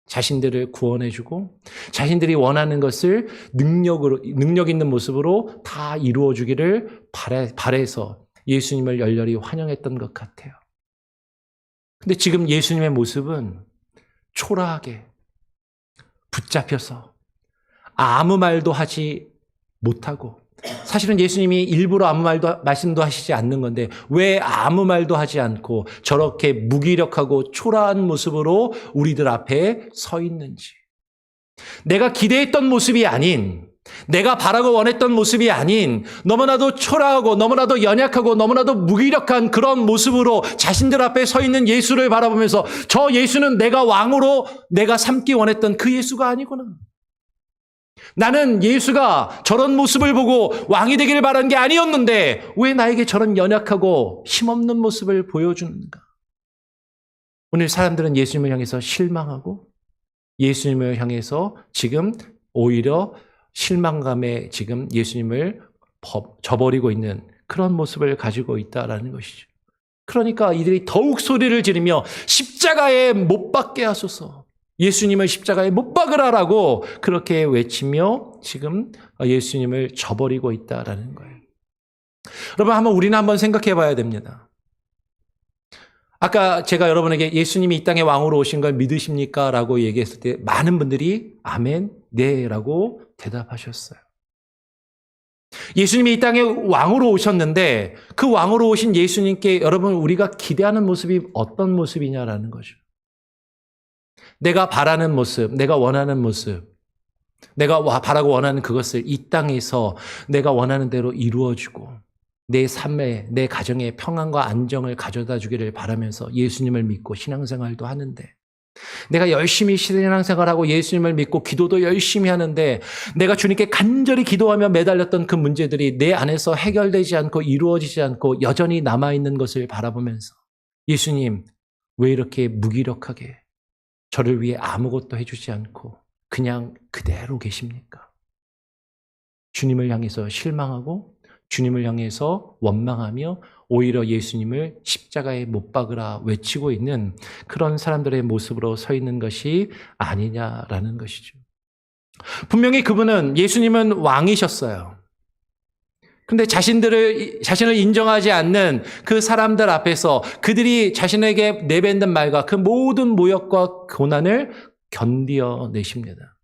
자신들을 구원해주고 자신들이 원하는 것을 능력 있는 모습으로 다 이루어주기를 바래서 예수님을 열렬히 환영했던 것 같아요. 근데 지금 예수님의 모습은 초라하게 붙잡혀서 아무 말도 하지 못하고, 사실은 예수님이 일부러 아무 말씀도 하시지 않는 건데 왜 아무 말도 하지 않고 저렇게 무기력하고 초라한 모습으로 우리들 앞에 서 있는지, 내가 기대했던 모습이 아닌, 내가 바라고 원했던 모습이 아닌 너무나도 초라하고 너무나도 연약하고 너무나도 무기력한 그런 모습으로 자신들 앞에 서 있는 예수를 바라보면서 저 예수는 내가 왕으로 내가 삼기 원했던 그 예수가 아니구나. 나는 예수가 저런 모습을 보고 왕이 되기를 바란 게 아니었는데 왜 나에게 저런 연약하고 힘없는 모습을 보여주는가? 오늘 사람들은 예수님을 향해서 실망하고 예수님을 향해서 지금 오히려 실망감에 지금 예수님을 저버리고 있는 그런 모습을 가지고 있다라는 것이죠. 그러니까 이들이 더욱 소리를 지르며 십자가에 못 박게 하소서, 예수님을 십자가에 못 박으라라고 그렇게 외치며 지금 예수님을 저버리고 있다라는 거예요. 여러분, 우리는 한번 생각해 봐야 됩니다. 아까 제가 여러분에게 예수님이 이 땅에 왕으로 오신 걸 믿으십니까? 라고 얘기했을 때 많은 분들이 아멘, 네 라고 대답하셨어요. 예수님이 이 땅에 왕으로 오셨는데 그 왕으로 오신 예수님께 여러분 우리가 기대하는 모습이 어떤 모습이냐라는 거죠. 내가 바라는 모습, 내가 원하는 모습, 내가 바라고 원하는 그것을 이 땅에서 내가 원하는 대로 이루어주고 내 삶에, 내 가정에 평안과 안정을 가져다 주기를 바라면서 예수님을 믿고 신앙생활도 하는데, 내가 열심히 신앙생활하고 예수님을 믿고 기도도 열심히 하는데 내가 주님께 간절히 기도하며 매달렸던 그 문제들이 내 안에서 해결되지 않고 이루어지지 않고 여전히 남아있는 것을 바라보면서 예수님, 왜 이렇게 무기력하게 저를 위해 아무것도 해주지 않고 그냥 그대로 계십니까? 주님을 향해서 실망하고 주님을 향해서 원망하며 오히려 예수님을 십자가에 못 박으라 외치고 있는 그런 사람들의 모습으로 서 있는 것이 아니냐라는 것이죠. 분명히 그분은, 예수님은 왕이셨어요. 근데 자신을 인정하지 않는 그 사람들 앞에서 그들이 자신에게 내뱉는 말과 그 모든 모욕과 고난을 견디어내십니다.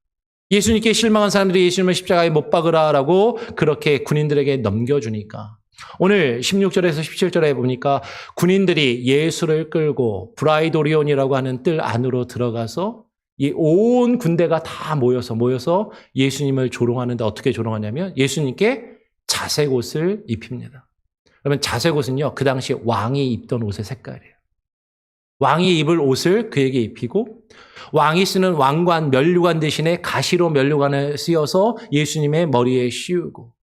예수님께 실망한 사람들이 예수님을 십자가에 못 박으라라고 그렇게 군인들에게 넘겨주니까 오늘 16절에서 17절에 보니까 군인들이 예수를 끌고 브라이도리온이라고 하는 뜰 안으로 들어가서 이 온 군대가 다 모여서 예수님을 조롱하는데 어떻게 조롱하냐면 예수님께 자색옷을 입힙니다. 그러면 자색옷은요, 그 당시 왕이 입던 옷의 색깔이에요. 왕이 입을 옷을 그에게 입히고 왕이 쓰는 왕관, 면류관 대신에 가시로 면류관을 씌워서 예수님의 머리에 씌우고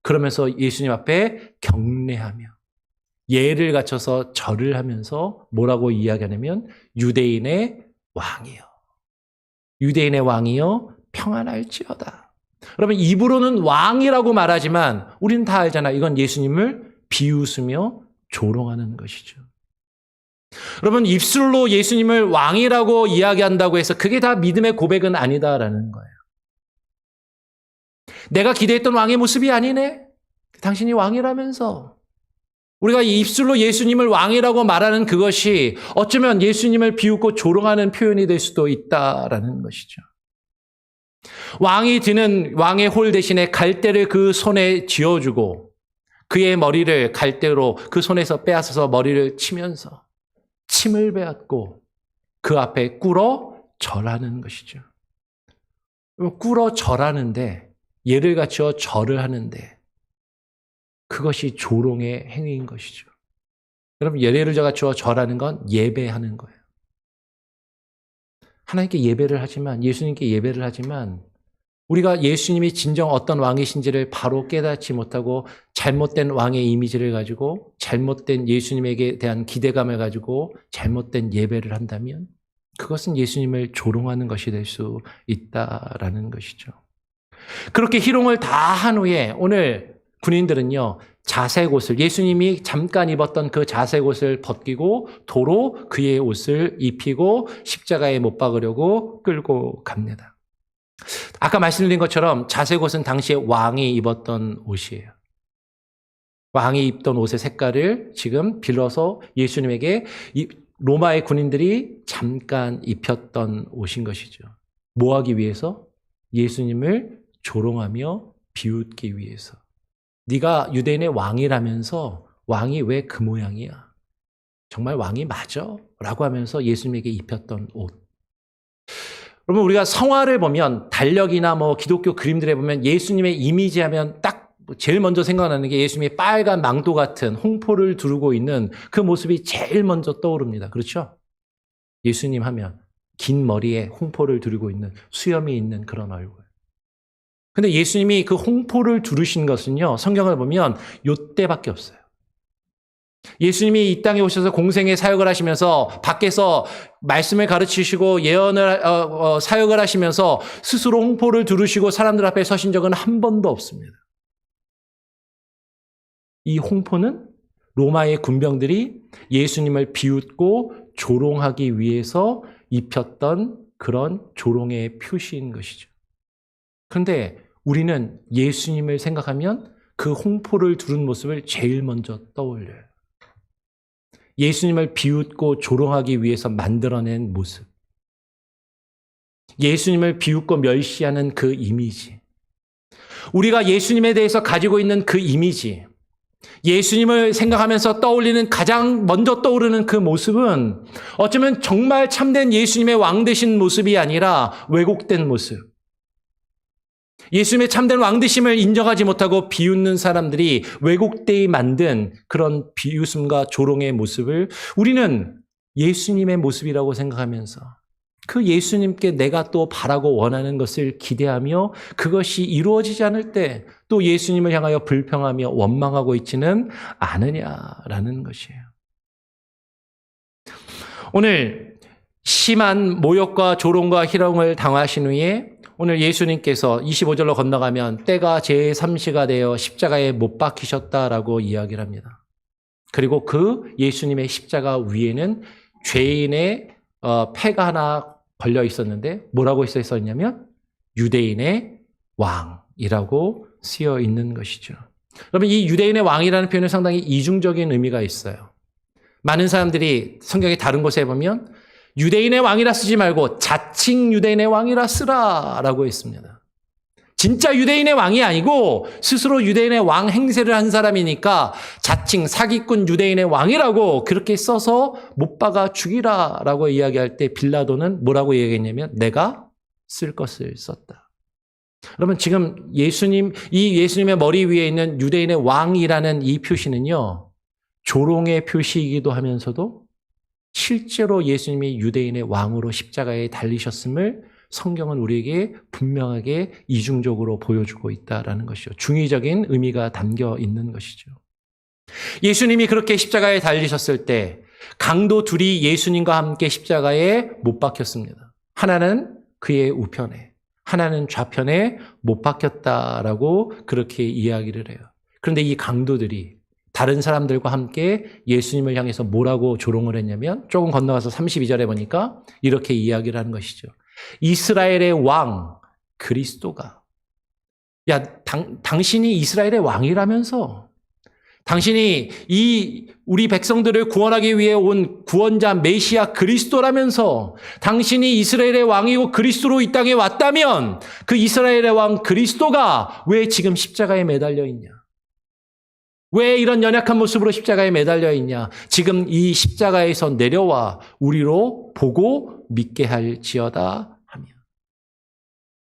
그러면서 예수님 앞에 경례하며 예를 갖춰서 절을 하면서 뭐라고 이야기하냐면 유대인의 왕이여, 유대인의 왕이여 평안할지어다. 여러분, 입으로는 왕이라고 말하지만 우리는 다 알잖아. 이건 예수님을 비웃으며 조롱하는 것이죠. 여러분, 입술로 예수님을 왕이라고 이야기한다고 해서 그게 다 믿음의 고백은 아니다라는 거예요. 내가 기대했던 왕의 모습이 아니네? 당신이 왕이라면서. 우리가 입술로 예수님을 왕이라고 말하는 그것이 어쩌면 예수님을 비웃고 조롱하는 표현이 될 수도 있다라는 것이죠. 왕이 드는 왕의 홀 대신에 갈대를 그 손에 쥐어주고 그의 머리를 갈대로 그 손에서 빼앗아서 머리를 치면서 침을 베었고 그 앞에 꿇어 절하는 것이죠. 꿇어 절하는데, 예를 갖추어 절을 하는데 그것이 조롱의 행위인 것이죠. 여러분, 예를 갖추어 절하는 건 예배하는 거예요. 하나님께 예배를 하지만, 예수님께 예배를 하지만 우리가 예수님이 진정 어떤 왕이신지를 바로 깨닫지 못하고 잘못된 왕의 이미지를 가지고 잘못된 예수님에게 대한 기대감을 가지고 잘못된 예배를 한다면 그것은 예수님을 조롱하는 것이 될 수 있다라는 것이죠. 그렇게 희롱을 다 한 후에 오늘 군인들은요, 자색 옷을, 예수님이 잠깐 입었던 그 자색 옷을 벗기고 도로 그의 옷을 입히고 십자가에 못 박으려고 끌고 갑니다. 아까 말씀드린 것처럼 자색 옷은 당시에 왕이 입었던 옷이에요. 왕이 입던 옷의 색깔을 지금 빌어서 예수님에게 로마의 군인들이 잠깐 입혔던 옷인 것이죠. 뭐 하기 위해서? 예수님을 조롱하며 비웃기 위해서. 네가 유대인의 왕이라면서 왕이 왜 그 모양이야? 정말 왕이 맞아? 라고 하면서 예수님에게 입혔던 옷. 여러분, 우리가 성화를 보면 달력이나 기독교 그림들에 보면 예수님의 이미지 하면 딱 제일 먼저 생각나는 게 예수님이 빨간 망토 같은 홍포를 두르고 있는 그 모습이 제일 먼저 떠오릅니다. 그렇죠? 예수님 하면 긴 머리에 홍포를 두르고 있는, 수염이 있는 그런 얼굴. 근데 예수님이 그 홍포를 두르신 것은요, 성경을 보면 요때밖에 없어요. 예수님이 이 땅에 오셔서 공생의 사역을 하시면서 밖에서 말씀을 가르치시고 예언을 사역을 하시면서 스스로 홍포를 두르시고 사람들 앞에 서신 적은 한 번도 없습니다. 이 홍포는 로마의 군병들이 예수님을 비웃고 조롱하기 위해서 입혔던 그런 조롱의 표시인 것이죠. 그런데 우리는 예수님을 생각하면 그 홍포를 두른 모습을 제일 먼저 떠올려요. 예수님을 비웃고 조롱하기 위해서 만들어낸 모습. 예수님을 비웃고 멸시하는 그 이미지. 우리가 예수님에 대해서 가지고 있는 그 이미지. 예수님을 생각하면서 떠올리는 가장 먼저 떠오르는 그 모습은 어쩌면 정말 참된 예수님의 왕 되신 모습이 아니라 왜곡된 모습. 예수님의 참된 왕되심을 인정하지 못하고 비웃는 사람들이 왜곡되이 만든 그런 비웃음과 조롱의 모습을 우리는 예수님의 모습이라고 생각하면서 그 예수님께 내가 또 바라고 원하는 것을 기대하며 그것이 이루어지지 않을 때 또 예수님을 향하여 불평하며 원망하고 있지는 않으냐라는 것이에요. 오늘 심한 모욕과 조롱과 희롱을 당하신 후에 오늘 예수님께서 25절로 건너가면 때가 제3시가 되어 십자가에 못 박히셨다라고 이야기를 합니다. 그리고 그 예수님의 십자가 위에는 죄인의 패가 하나 걸려 있었는데 뭐라고 써 있었냐면 유대인의 왕이라고 쓰여 있는 것이죠. 여러분, 이 유대인의 왕이라는 표현은 상당히 이중적인 의미가 있어요. 많은 사람들이 성경의 다른 곳에 보면 유대인의 왕이라 쓰지 말고 자칭 유대인의 왕이라 쓰라라고 했습니다. 진짜 유대인의 왕이 아니고 스스로 유대인의 왕 행세를 한 사람이니까 자칭 사기꾼 유대인의 왕이라고 그렇게 써서 못 박아 죽이라라고 이야기할 때 빌라도는 뭐라고 얘기했냐면 내가 쓸 것을 썼다. 여러분, 지금 이 예수님의 머리 위에 있는 유대인의 왕이라는 이 표시는요, 조롱의 표시이기도 하면서도 실제로 예수님이 유대인의 왕으로 십자가에 달리셨음을 성경은 우리에게 분명하게 이중적으로 보여주고 있다라는 것이죠. 중의적인 의미가 담겨 있는 것이죠. 예수님이 그렇게 십자가에 달리셨을 때 강도 둘이 예수님과 함께 십자가에 못 박혔습니다. 하나는 그의 우편에, 하나는 좌편에 못 박혔다라고 그렇게 이야기를 해요. 그런데 이 강도들이 다른 사람들과 함께 예수님을 향해서 뭐라고 조롱을 했냐면 조금 건너가서 32절에 보니까 이렇게 이야기를 하는 것이죠. 이스라엘의 왕 그리스도가, 야, 당신이 이스라엘의 왕이라면서, 당신이 이 우리 백성들을 구원하기 위해 온 구원자 메시아 그리스도라면서, 당신이 이스라엘의 왕이고 그리스도로 이 땅에 왔다면 그 이스라엘의 왕 그리스도가 왜 지금 십자가에 매달려 있냐? 왜 이런 연약한 모습으로 십자가에 매달려 있냐? 지금 이 십자가에서 내려와 우리로 보고 믿게 할지어다 하며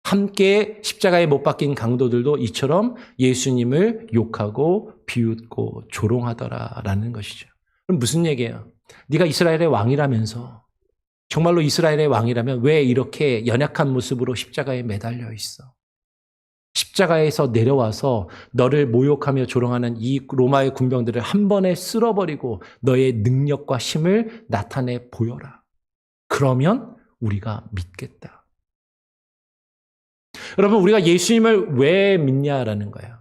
함께 십자가에 못 박힌 강도들도 이처럼 예수님을 욕하고 비웃고 조롱하더라라는 것이죠. 그럼 무슨 얘기예요? 네가 이스라엘의 왕이라면서 정말로 이스라엘의 왕이라면 왜 이렇게 연약한 모습으로 십자가에 매달려 있어? 십자가에서 내려와서 너를 모욕하며 조롱하는 이 로마의 군병들을 한 번에 쓸어버리고 너의 능력과 힘을 나타내 보여라. 그러면 우리가 믿겠다. 여러분, 우리가 예수님을 왜 믿냐라는 거예요.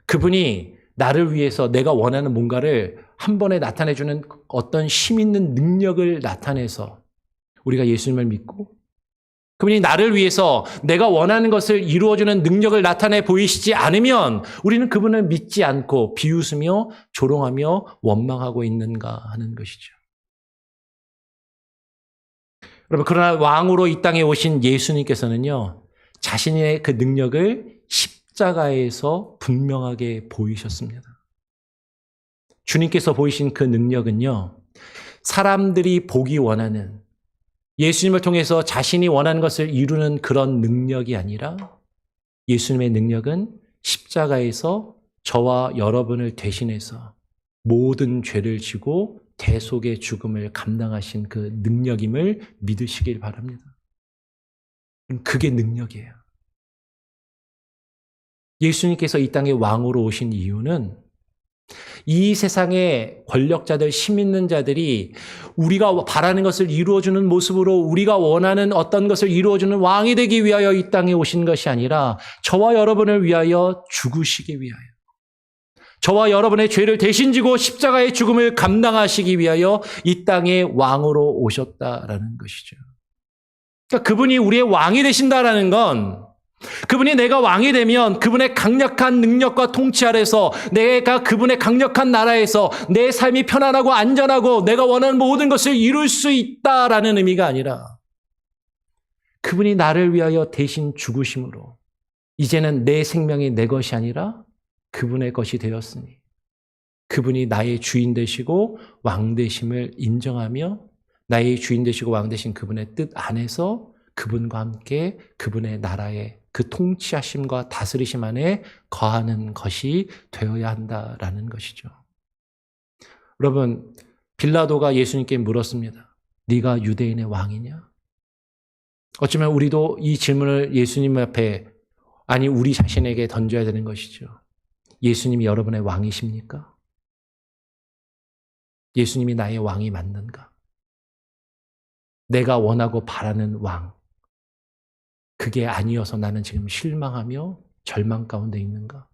그분이 나를 위해서 내가 원하는 뭔가를 한 번에 나타내주는 어떤 힘 있는 능력을 나타내서 우리가 예수님을 믿고 그분이 나를 위해서 내가 원하는 것을 이루어주는 능력을 나타내 보이시지 않으면 우리는 그분을 믿지 않고 비웃으며 조롱하며 원망하고 있는가 하는 것이죠. 여러분, 그러나 왕으로 이 땅에 오신 예수님께서는요, 자신의 그 능력을 십자가에서 분명하게 보이셨습니다. 주님께서 보이신 그 능력은요, 사람들이 보기 원하는 예수님을 통해서 자신이 원하는 것을 이루는 그런 능력이 아니라 예수님의 능력은 십자가에서 저와 여러분을 대신해서 모든 죄를 지고 대속의 죽음을 감당하신 그 능력임을 믿으시길 바랍니다. 그게 능력이에요. 예수님께서 이 땅에 왕으로 오신 이유는 이 세상의 권력자들, 힘 있는 자들이 우리가 바라는 것을 이루어주는 모습으로 우리가 원하는 어떤 것을 이루어주는 왕이 되기 위하여 이 땅에 오신 것이 아니라 저와 여러분을 위하여 죽으시기 위하여, 저와 여러분의 죄를 대신 지고 십자가의 죽음을 감당하시기 위하여 이 땅에 왕으로 오셨다라는 것이죠. 그러니까 그분이 우리의 왕이 되신다라는 건 그분이 내가 왕이 되면 그분의 강력한 능력과 통치 아래서 내가 그분의 강력한 나라에서 내 삶이 편안하고 안전하고 내가 원하는 모든 것을 이룰 수 있다라는 의미가 아니라 그분이 나를 위하여 대신 죽으심으로 이제는 내 생명이 내 것이 아니라 그분의 것이 되었으니 그분이 나의 주인 되시고 왕 되심을 인정하며 나의 주인 되시고 왕 되신 그분의 뜻 안에서 그분과 함께 그분의 나라의 그 통치하심과 다스리심 안에 거하는 것이 되어야 한다라는 것이죠. 여러분, 빌라도가 예수님께 물었습니다. 네가 유대인의 왕이냐? 어쩌면 우리도 이 질문을 예수님 앞에, 아니 우리 자신에게 던져야 되는 것이죠. 예수님이 여러분의 왕이십니까? 예수님이 나의 왕이 맞는가? 내가 원하고 바라는 왕, 그게 아니어서 나는 지금 실망하며 절망 가운데 있는가?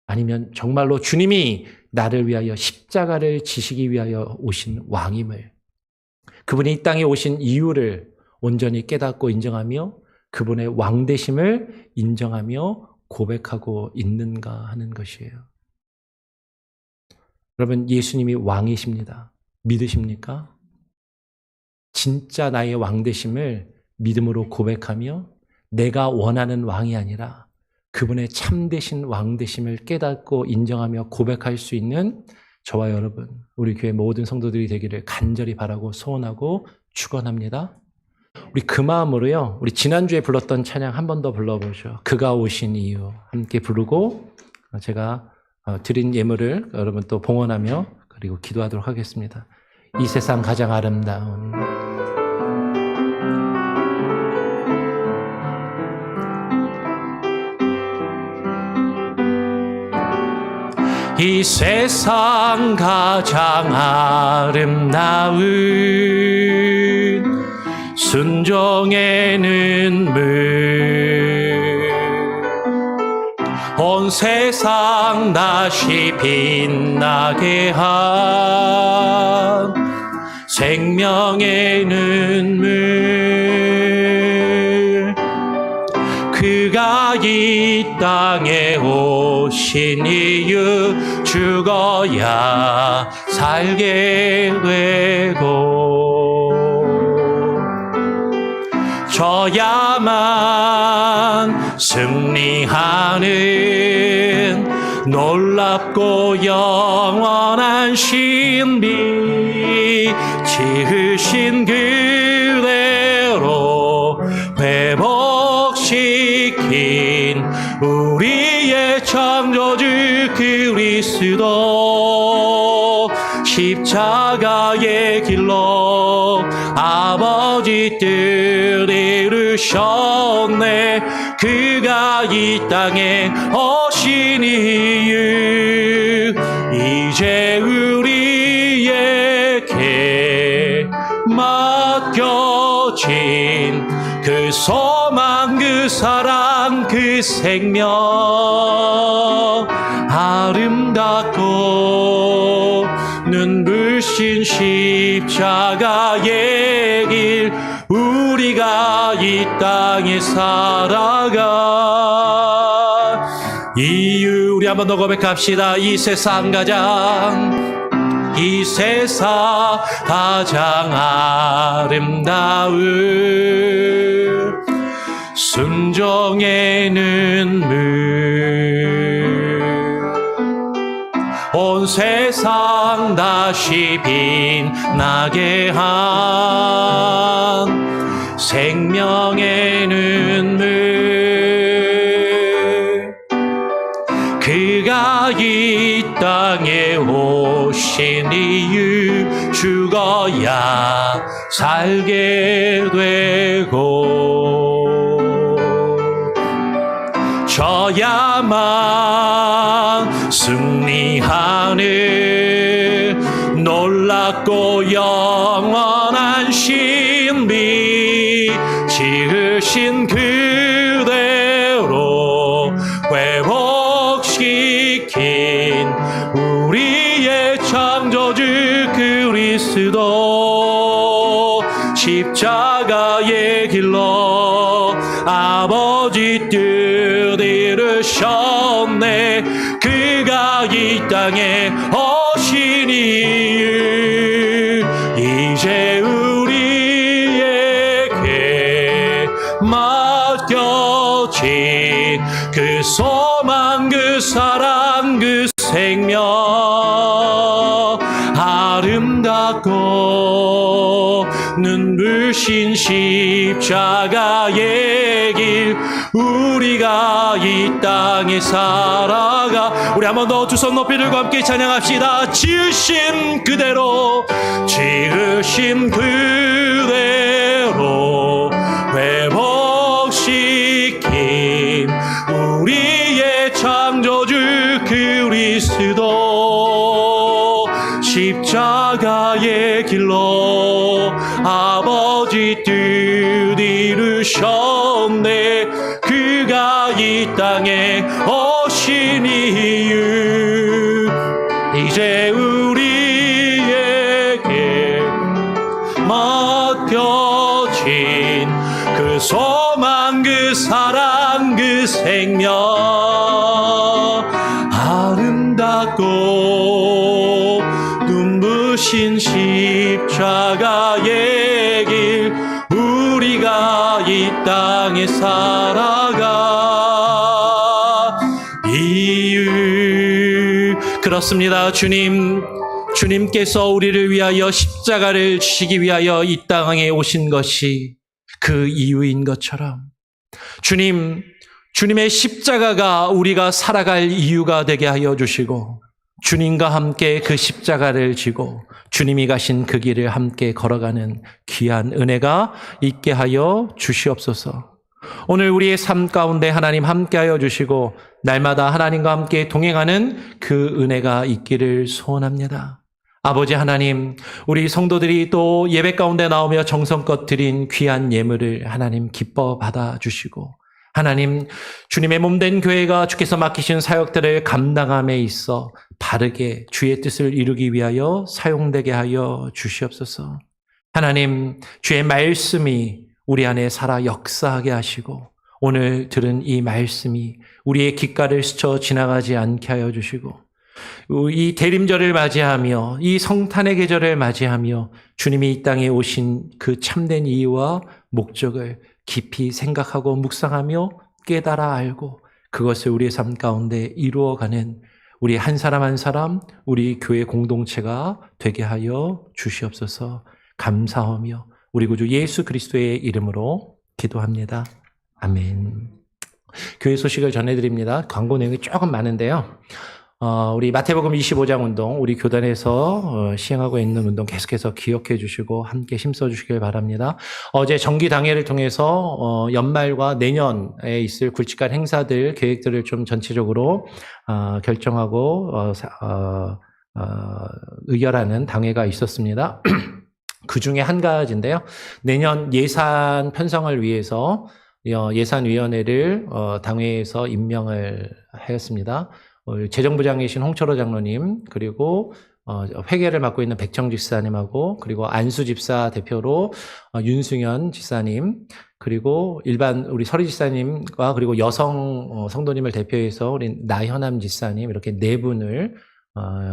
아니면 정말로 주님이 나를 위하여 십자가를 지시기 위하여 오신 왕임을, 그분이 이 땅에 오신 이유를 온전히 깨닫고 인정하며 그분의 왕되심을 인정하며 고백하고 있는가 하는 것이에요. 여러분, 예수님이 왕이십니다. 믿으십니까? 진짜 나의 왕되심을 믿음으로 고백하며 내가 원하는 왕이 아니라 그분의 참되신 왕되심을 깨닫고 인정하며 고백할 수 있는 저와 여러분, 우리 교회 모든 성도들이 되기를 간절히 바라고 소원하고 축원합니다. 우리 그 마음으로요, 우리 지난주에 불렀던 찬양 한 번 더 불러보죠. 그가 오신 이유 함께 부르고 제가 드린 예물을 여러분 또 봉헌하며 그리고 기도하도록 하겠습니다. 이 세상 가장 아름다운 이 세상 가장 아름다운 순종의 눈물, 온 세상 다시 빛나게 한 생명의 눈물, 그가 이 땅에 오신 이유, 죽어야 살게 되고 져야만 승리하는 놀랍고 영원한 신비 지으신 그대로 회복시킨 우리의 창조주 그리스도 십자가의 길로 아버지 뜻 이루셨네. 그가 이 땅에 오신 이유 이제 우리에게 맡겨진 그 소망 그 사랑 그 생명 아름답고 눈부신 십자가의 길 우리가 이 땅에 살아가 이유 우리 한번 더 고백합시다. 이 세상 가장 아름다운 순종의 눈물 온 세상 다시 빛나게 한 생명의 눈물 그가 이 땅에 오신 이유 죽어야 살게 되고 져야만 승리하는 놀랍고 영원한 신비 지으신 그대로 회복시킨 우리의 창조주 그리스도 십자가의 길로 아버지 뜻 이루셨네. 그가 이 땅에 오신 이유 이제 우리에게 맡겨진 그 소망 그 사랑 그 생명 아름답고 눈부신 십자가의 길 우리가 이 땅에 살아가 우리 한 번 더 두 손 높이 들고 함께 찬양합시다. 지으신 그대로 지으신 그대로 회복시킨 우리의 창조주 그리스도 십자가의 길로 아버지 뜻 이루셨네. 그가 이 땅에 오신 이유 이제 우리에게 맡겨진 그 소망 그 사랑 그 생명 아름답고 눈부신 십자가의 길 우리가 이 땅에 살아가 이유 그렇습니다. 주님께서 우리를 위하여 십자가를 지시기 위하여 이 땅에 오신 것이 그 이유인 것처럼 주님의 십자가가 우리가 살아갈 이유가 되게 하여 주시고 주님과 함께 그 십자가를 지고 주님이 가신 그 길을 함께 걸어가는 귀한 은혜가 있게 하여 주시옵소서. 오늘 우리의 삶 가운데 하나님 함께 하여 주시고 날마다 하나님과 함께 동행하는 그 은혜가 있기를 소원합니다. 아버지 하나님, 우리 성도들이 또 예배 가운데 나오며 정성껏 드린 귀한 예물을 하나님 기뻐 받아주시고 하나님 주님의 몸된 교회가 주께서 맡기신 사역들을 감당함에 있어 바르게 주의 뜻을 이루기 위하여 사용되게 하여 주시옵소서. 하나님 주의 말씀이 우리 안에 살아 역사하게 하시고 오늘 들은 이 말씀이 우리의 귓가를 스쳐 지나가지 않게 하여 주시고 이 대림절을 맞이하며 이 성탄의 계절을 맞이하며 주님이 이 땅에 오신 그 참된 이유와 목적을 깊이 생각하고 묵상하며 깨달아 알고 그것을 우리의 삶 가운데 이루어가는 우리 한 사람 한 사람 우리 교회 공동체가 되게 하여 주시옵소서. 감사하며 우리 구주 예수 그리스도의 이름으로 기도합니다. 아멘. 교회 소식을 전해드립니다. 광고 내용이 조금 많은데요. 우리 마태복음 25장 운동, 우리 교단에서 시행하고 있는 운동 계속해서 기억해 주시고 함께 힘써 주시길 바랍니다. 어제 정기 당회를 통해서 연말과 내년에 있을 굵직한 행사들, 계획들을 좀 전체적으로 결정하고 의결하는 당회가 있었습니다. 그 중에 한 가지인데요. 내년 예산 편성을 위해서 예산위원회를 당회에서 임명을 하였습니다. 재정부장이신 홍철호 장로님, 그리고 회계를 맡고 있는 백정지 집사님하고, 그리고 안수 집사 대표로 윤승현 집사님, 그리고 일반 우리 서리 집사님과 그리고 여성 성도님을 대표해서 우리 나현암 집사님, 이렇게 네 분을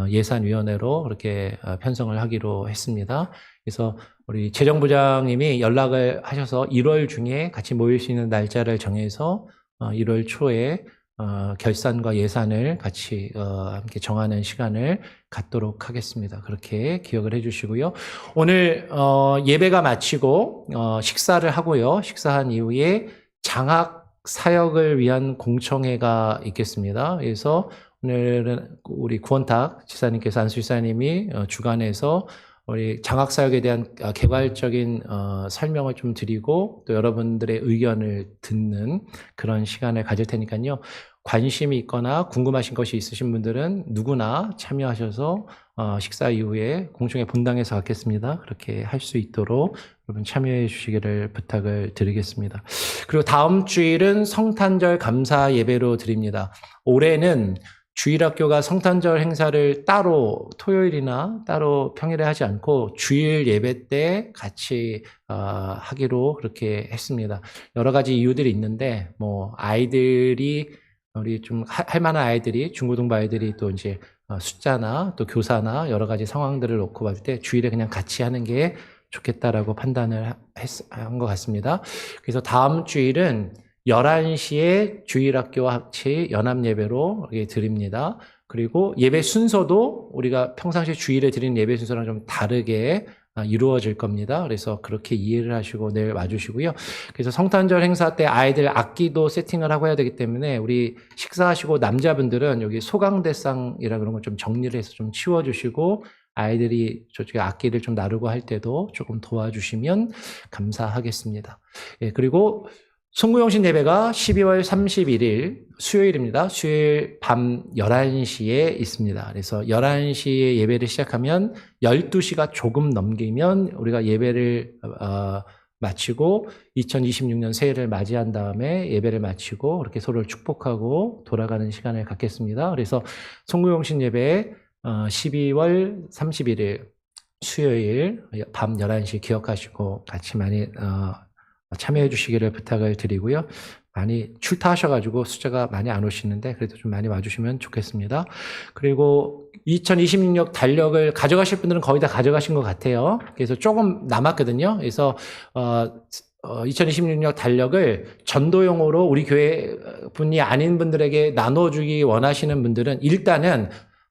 예산위원회로 이렇게 편성을 하기로 했습니다. 그래서 우리 재정부장님이 연락을 하셔서 1월 중에 같이 모일 수 있는 날짜를 정해서 1월 초에 결산과 예산을 같이 함께 정하는 시간을 갖도록 하겠습니다. 그렇게 기억을 해주시고요. 오늘 예배가 마치고 식사를 하고요. 식사한 이후에 장학 사역을 위한 공청회가 있겠습니다. 그래서 오늘은 우리 구원탁 지사님께서 안수 지사님이 주관해서 우리 장학사역에 대한 개괄적인 설명을 좀 드리고 또 여러분들의 의견을 듣는 그런 시간을 가질 테니까요. 관심이 있거나 궁금하신 것이 있으신 분들은 누구나 참여하셔서 식사 이후에 공청회 본당에서 갖겠습니다. 그렇게 할 수 있도록 여러분 참여해 주시기를 부탁을 드리겠습니다. 그리고 다음 주일은 성탄절 감사 예배로 드립니다. 올해는 주일학교가 성탄절 행사를 따로 토요일이나 따로 평일에 하지 않고 주일 예배 때 같이 하기로 그렇게 했습니다. 여러 가지 이유들이 있는데 아이들이 우리 좀 할 만한 아이들이 중고등부 아이들이 또 이제 숫자나 또 교사나 여러 가지 상황들을 놓고 봤을 때 주일에 그냥 같이 하는 게 좋겠다라고 판단을 한 것 같습니다. 그래서 다음 주일은 11시에 주일학교와 같이 연합예배로 드립니다. 그리고 예배 순서도 우리가 평상시 주일에 드리는 예배 순서랑 좀 다르게 이루어질 겁니다. 그래서 그렇게 이해를 하시고 내일 와주시고요. 그래서 성탄절 행사 때 아이들 악기도 세팅을 하고 해야 되기 때문에 우리 식사하시고 남자분들은 여기 소강대상이라 그런 걸 좀 정리를 해서 좀 치워주시고 아이들이 저쪽에 악기를 좀 나르고 할 때도 조금 도와주시면 감사하겠습니다. 예, 그리고 송구영신 예배가 12월 31일 수요일입니다. 수요일 밤 11시에 있습니다. 그래서 11시에 예배를 시작하면 12시가 조금 넘기면 우리가 예배를 마치고 2026년 새해를 맞이한 다음에 예배를 마치고 그렇게 서로를 축복하고 돌아가는 시간을 갖겠습니다. 그래서 송구영신 예배 12월 31일 수요일 밤 11시 기억하시고 같이 많이 참여해 주시기를 부탁을 드리고요. 많이 출타하셔가지고 숫자가 많이 안 오시는데 그래도 좀 많이 와주시면 좋겠습니다. 그리고 2026년 달력을 가져가실 분들은 거의 다 가져가신 것 같아요. 그래서 조금 남았거든요. 그래서 2026년 달력을 전도용으로 우리 교회 분이 아닌 분들에게 나눠주기 원하시는 분들은 일단은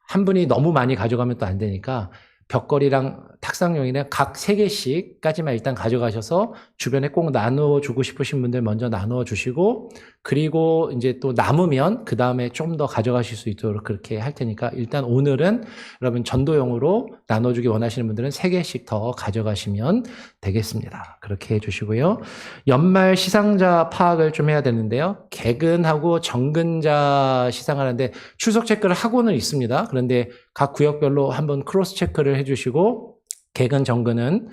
한 분이 너무 많이 가져가면 또 안 되니까 벽걸이랑 탁상용이랑 각 3개씩까지만 일단 가져가셔서 주변에 꼭 나눠주고 싶으신 분들 먼저 나눠주시고 그리고 이제 또 남으면 그 다음에 좀 더 가져가실 수 있도록 그렇게 할 테니까 일단 오늘은 여러분 전도용으로 나눠주기 원하시는 분들은 3개씩 더 가져가시면 되겠습니다. 그렇게 해주시고요. 연말 시상자 파악을 좀 해야 되는데요. 개근하고 정근자 시상하는데 출석 체크를 하고는 있습니다. 그런데 각 구역별로 한번 크로스 체크를 해주시고 개근 정근은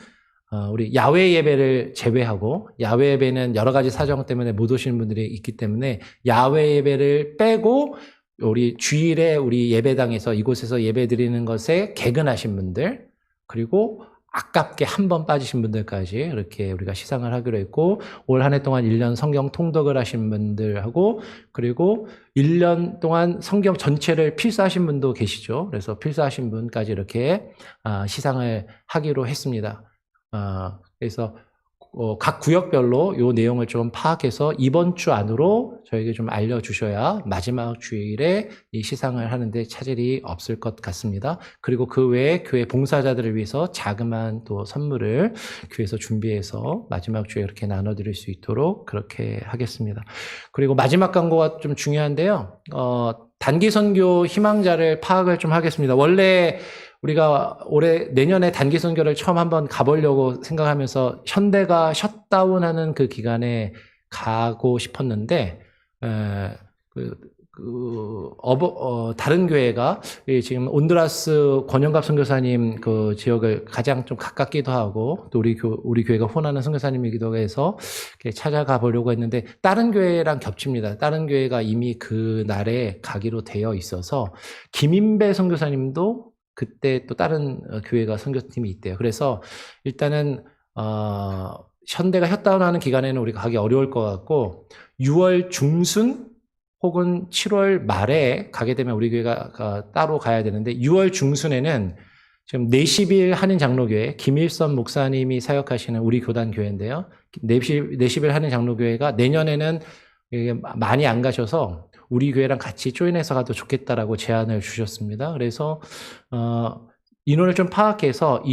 우리 야외 예배를 제외하고 야외 예배는 여러 가지 사정 때문에 못 오시는 분들이 있기 때문에 야외 예배를 빼고 우리 주일에 우리 예배당에서 이곳에서 예배 드리는 것에 개근하신 분들 그리고 아깝게 한 번 빠지신 분들까지 이렇게 우리가 시상을 하기로 했고 올 한 해 동안 1년 성경 통독을 하신 분들하고 그리고 1년 동안 성경 전체를 필사하신 분도 계시죠. 그래서 필사하신 분까지 이렇게 시상을 하기로 했습니다. 그래서 각 구역별로 요 내용을 좀 파악해서 이번 주 안으로 저에게 좀 알려주셔야 마지막 주일에 이 시상을 하는데 차질이 없을 것 같습니다. 그리고 그 외에 교회 봉사자들을 위해서 자그마한 또 선물을 교회에서 준비해서 마지막 주에 이렇게 나눠드릴 수 있도록 그렇게 하겠습니다. 그리고 마지막 광고가 좀 중요한데요. 단기 선교 희망자를 파악을 좀 하겠습니다. 원래 우리가 내년에 단기 선교를 처음 한번 가보려고 생각하면서 현대가 셧다운하는 그 기간에 가고 싶었는데, 다른 교회가 지금 온두라스 권영갑 선교사님 그 지역을 가장 좀 가깝기도 하고 또 우리 교회가 혼하는 선교사님이기도 해서 이렇게 찾아가 보려고 했는데 다른 교회랑 겹칩니다. 다른 교회가 이미 그 날에 가기로 되어 있어서 김인배 선교사님도 그때 또 다른 교회가 선교팀이 있대요. 그래서 일단은 현대가 셧다운하는 기간에는 우리가 가기 어려울 것 같고 6월 중순 혹은 7월 말에 가게 되면 우리 교회가 따로 가야 되는데 6월 중순에는 지금 내시빌 한인 장로교회 김일선 목사님이 사역하시는 우리 교단 교회인데요. 내시빌 한인 장로교회가 내년에는 많이 안 가셔서 우리 교회랑 같이 조인해서 가도 좋겠다라고 제안을 주셨습니다. 그래서 인원을 좀 파악해서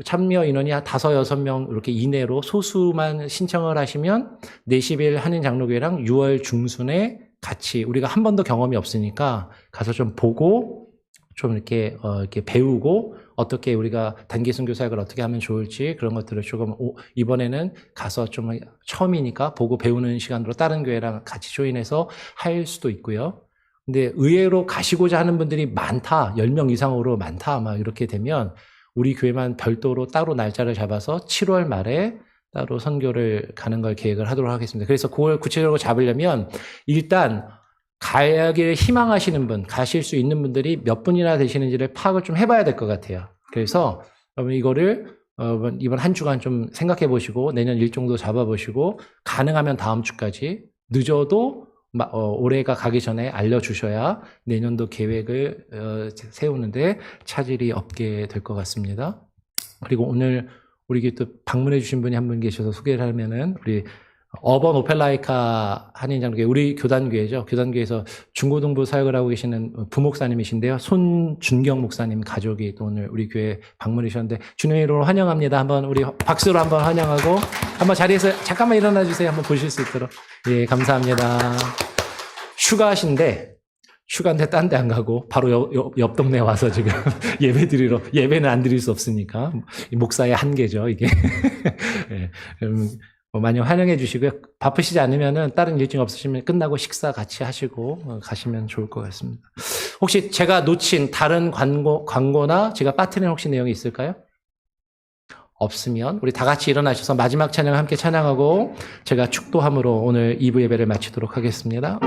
참여 인원이 한 5, 6명 이렇게 이내로 소수만 신청을 하시면 내시빌 한인 장로교회랑 6월 중순에 같이 우리가 한 번도 경험이 없으니까 가서 좀 보고 좀 이렇게 배우고 어떻게 우리가 단기 선교 사역을 어떻게 하면 좋을지 그런 것들을 조금 이번에는 가서 좀 처음이니까 보고 배우는 시간으로 다른 교회랑 같이 조인해서 할 수도 있고요. 근데 의외로 가시고자 하는 분들이 많다, 10명 이상으로 많다, 막 이렇게 되면 우리 교회만 별도로 따로 날짜를 잡아서 7월 말에 따로 선교를 가는 걸 계획을 하도록 하겠습니다. 그래서 그걸 구체적으로 잡으려면 일단 가기를 희망하시는 분, 가실 수 있는 분들이 몇 분이나 되시는지를 파악을 좀 해봐야 될 것 같아요. 그래서 여러분 이거를 이번 한 주간 좀 생각해 보시고 내년 일정도 잡아보시고 가능하면 다음 주까지 늦어도 올해가 가기 전에 알려주셔야 내년도 계획을 세우는데 차질이 없게 될 것 같습니다. 그리고 오늘 우리 또 방문해 주신 분이 한 분 계셔서 소개를 하면은 우리 어번 오펠라이카 한인장로교회 우리 교단교회죠. 교단교회에서 중고등부 사역을 하고 계시는 부목사님이신데요. 손준경 목사님 가족이 또 오늘 우리 교회 방문해 주셨는데 주님의 이름으로 환영합니다. 한번 우리 박수로 한번 환영하고 한번 자리에서 잠깐만 일어나 주세요. 한번 보실 수 있도록. 예, 감사합니다. 휴가인데 딴 데 안 가고 바로 옆 동네 와서 지금 예배는 안 드릴 수 없으니까 목사의 한계죠 이게. 예, 많이 환영해 주시고요. 바쁘시지 않으면은 다른 일정 없으시면 끝나고 식사 같이 하시고 가시면 좋을 것 같습니다. 혹시 제가 놓친 다른 광고나 제가 빠뜨린 혹시 내용이 있을까요? 없으면 우리 다 같이 일어나셔서 마지막 찬양 함께 찬양하고 제가 축도함으로 오늘 2부 예배를 마치도록 하겠습니다.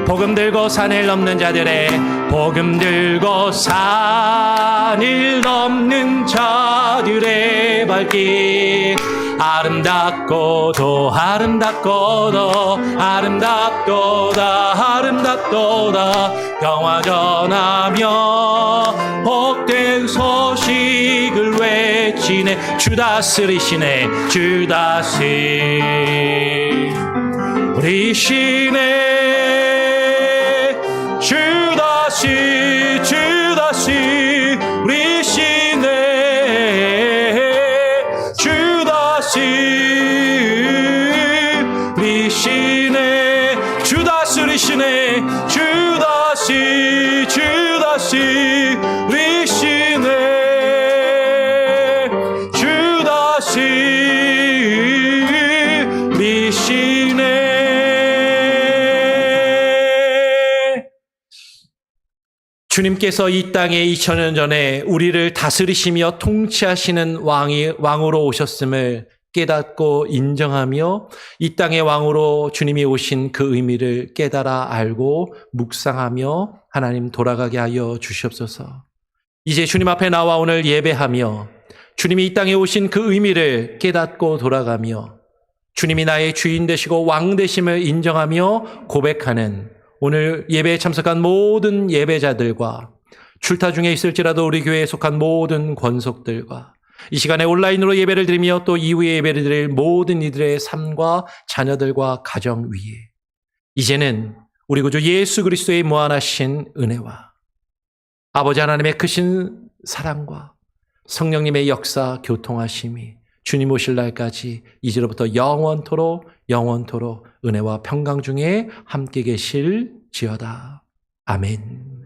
복음 들고 산을 넘는 자들의 복음 들고 산을 넘는 자들의 발길 아름답고도 아름답고도 아름답도다 아름답도다 평화 전하며 복된 소식을 외치네 주 다스리시네 주 다스리 우리 시네 주 다시 우리 시네 주 다시 우리 시네 주 다스리시네 주 다시 우리 시네 주 다시 우리 시네 주님께서 이 땅에 2000년 전에 우리를 다스리시며 통치하시는 왕으로 오셨음을 깨닫고 인정하며 이 땅의 왕으로 주님이 오신 그 의미를 깨달아 알고 묵상하며 하나님 돌아가게 하여 주시옵소서. 이제 주님 앞에 나와 오늘 예배하며 주님이 이 땅에 오신 그 의미를 깨닫고 돌아가며 주님이 나의 주인 되시고 왕 되심을 인정하며 고백하는 오늘 예배에 참석한 모든 예배자들과 출타 중에 있을지라도 우리 교회에 속한 모든 권속들과 이 시간에 온라인으로 예배를 드리며 또 이후에 예배를 드릴 모든 이들의 삶과 자녀들과 가정 위에 이제는 우리 구주 예수 그리스도의 무한하신 은혜와 아버지 하나님의 크신 사랑과 성령님의 역사 교통하심이 주님 오실 날까지 이제로부터 영원토록 은혜와 평강 중에 함께 계실지어다. 아멘.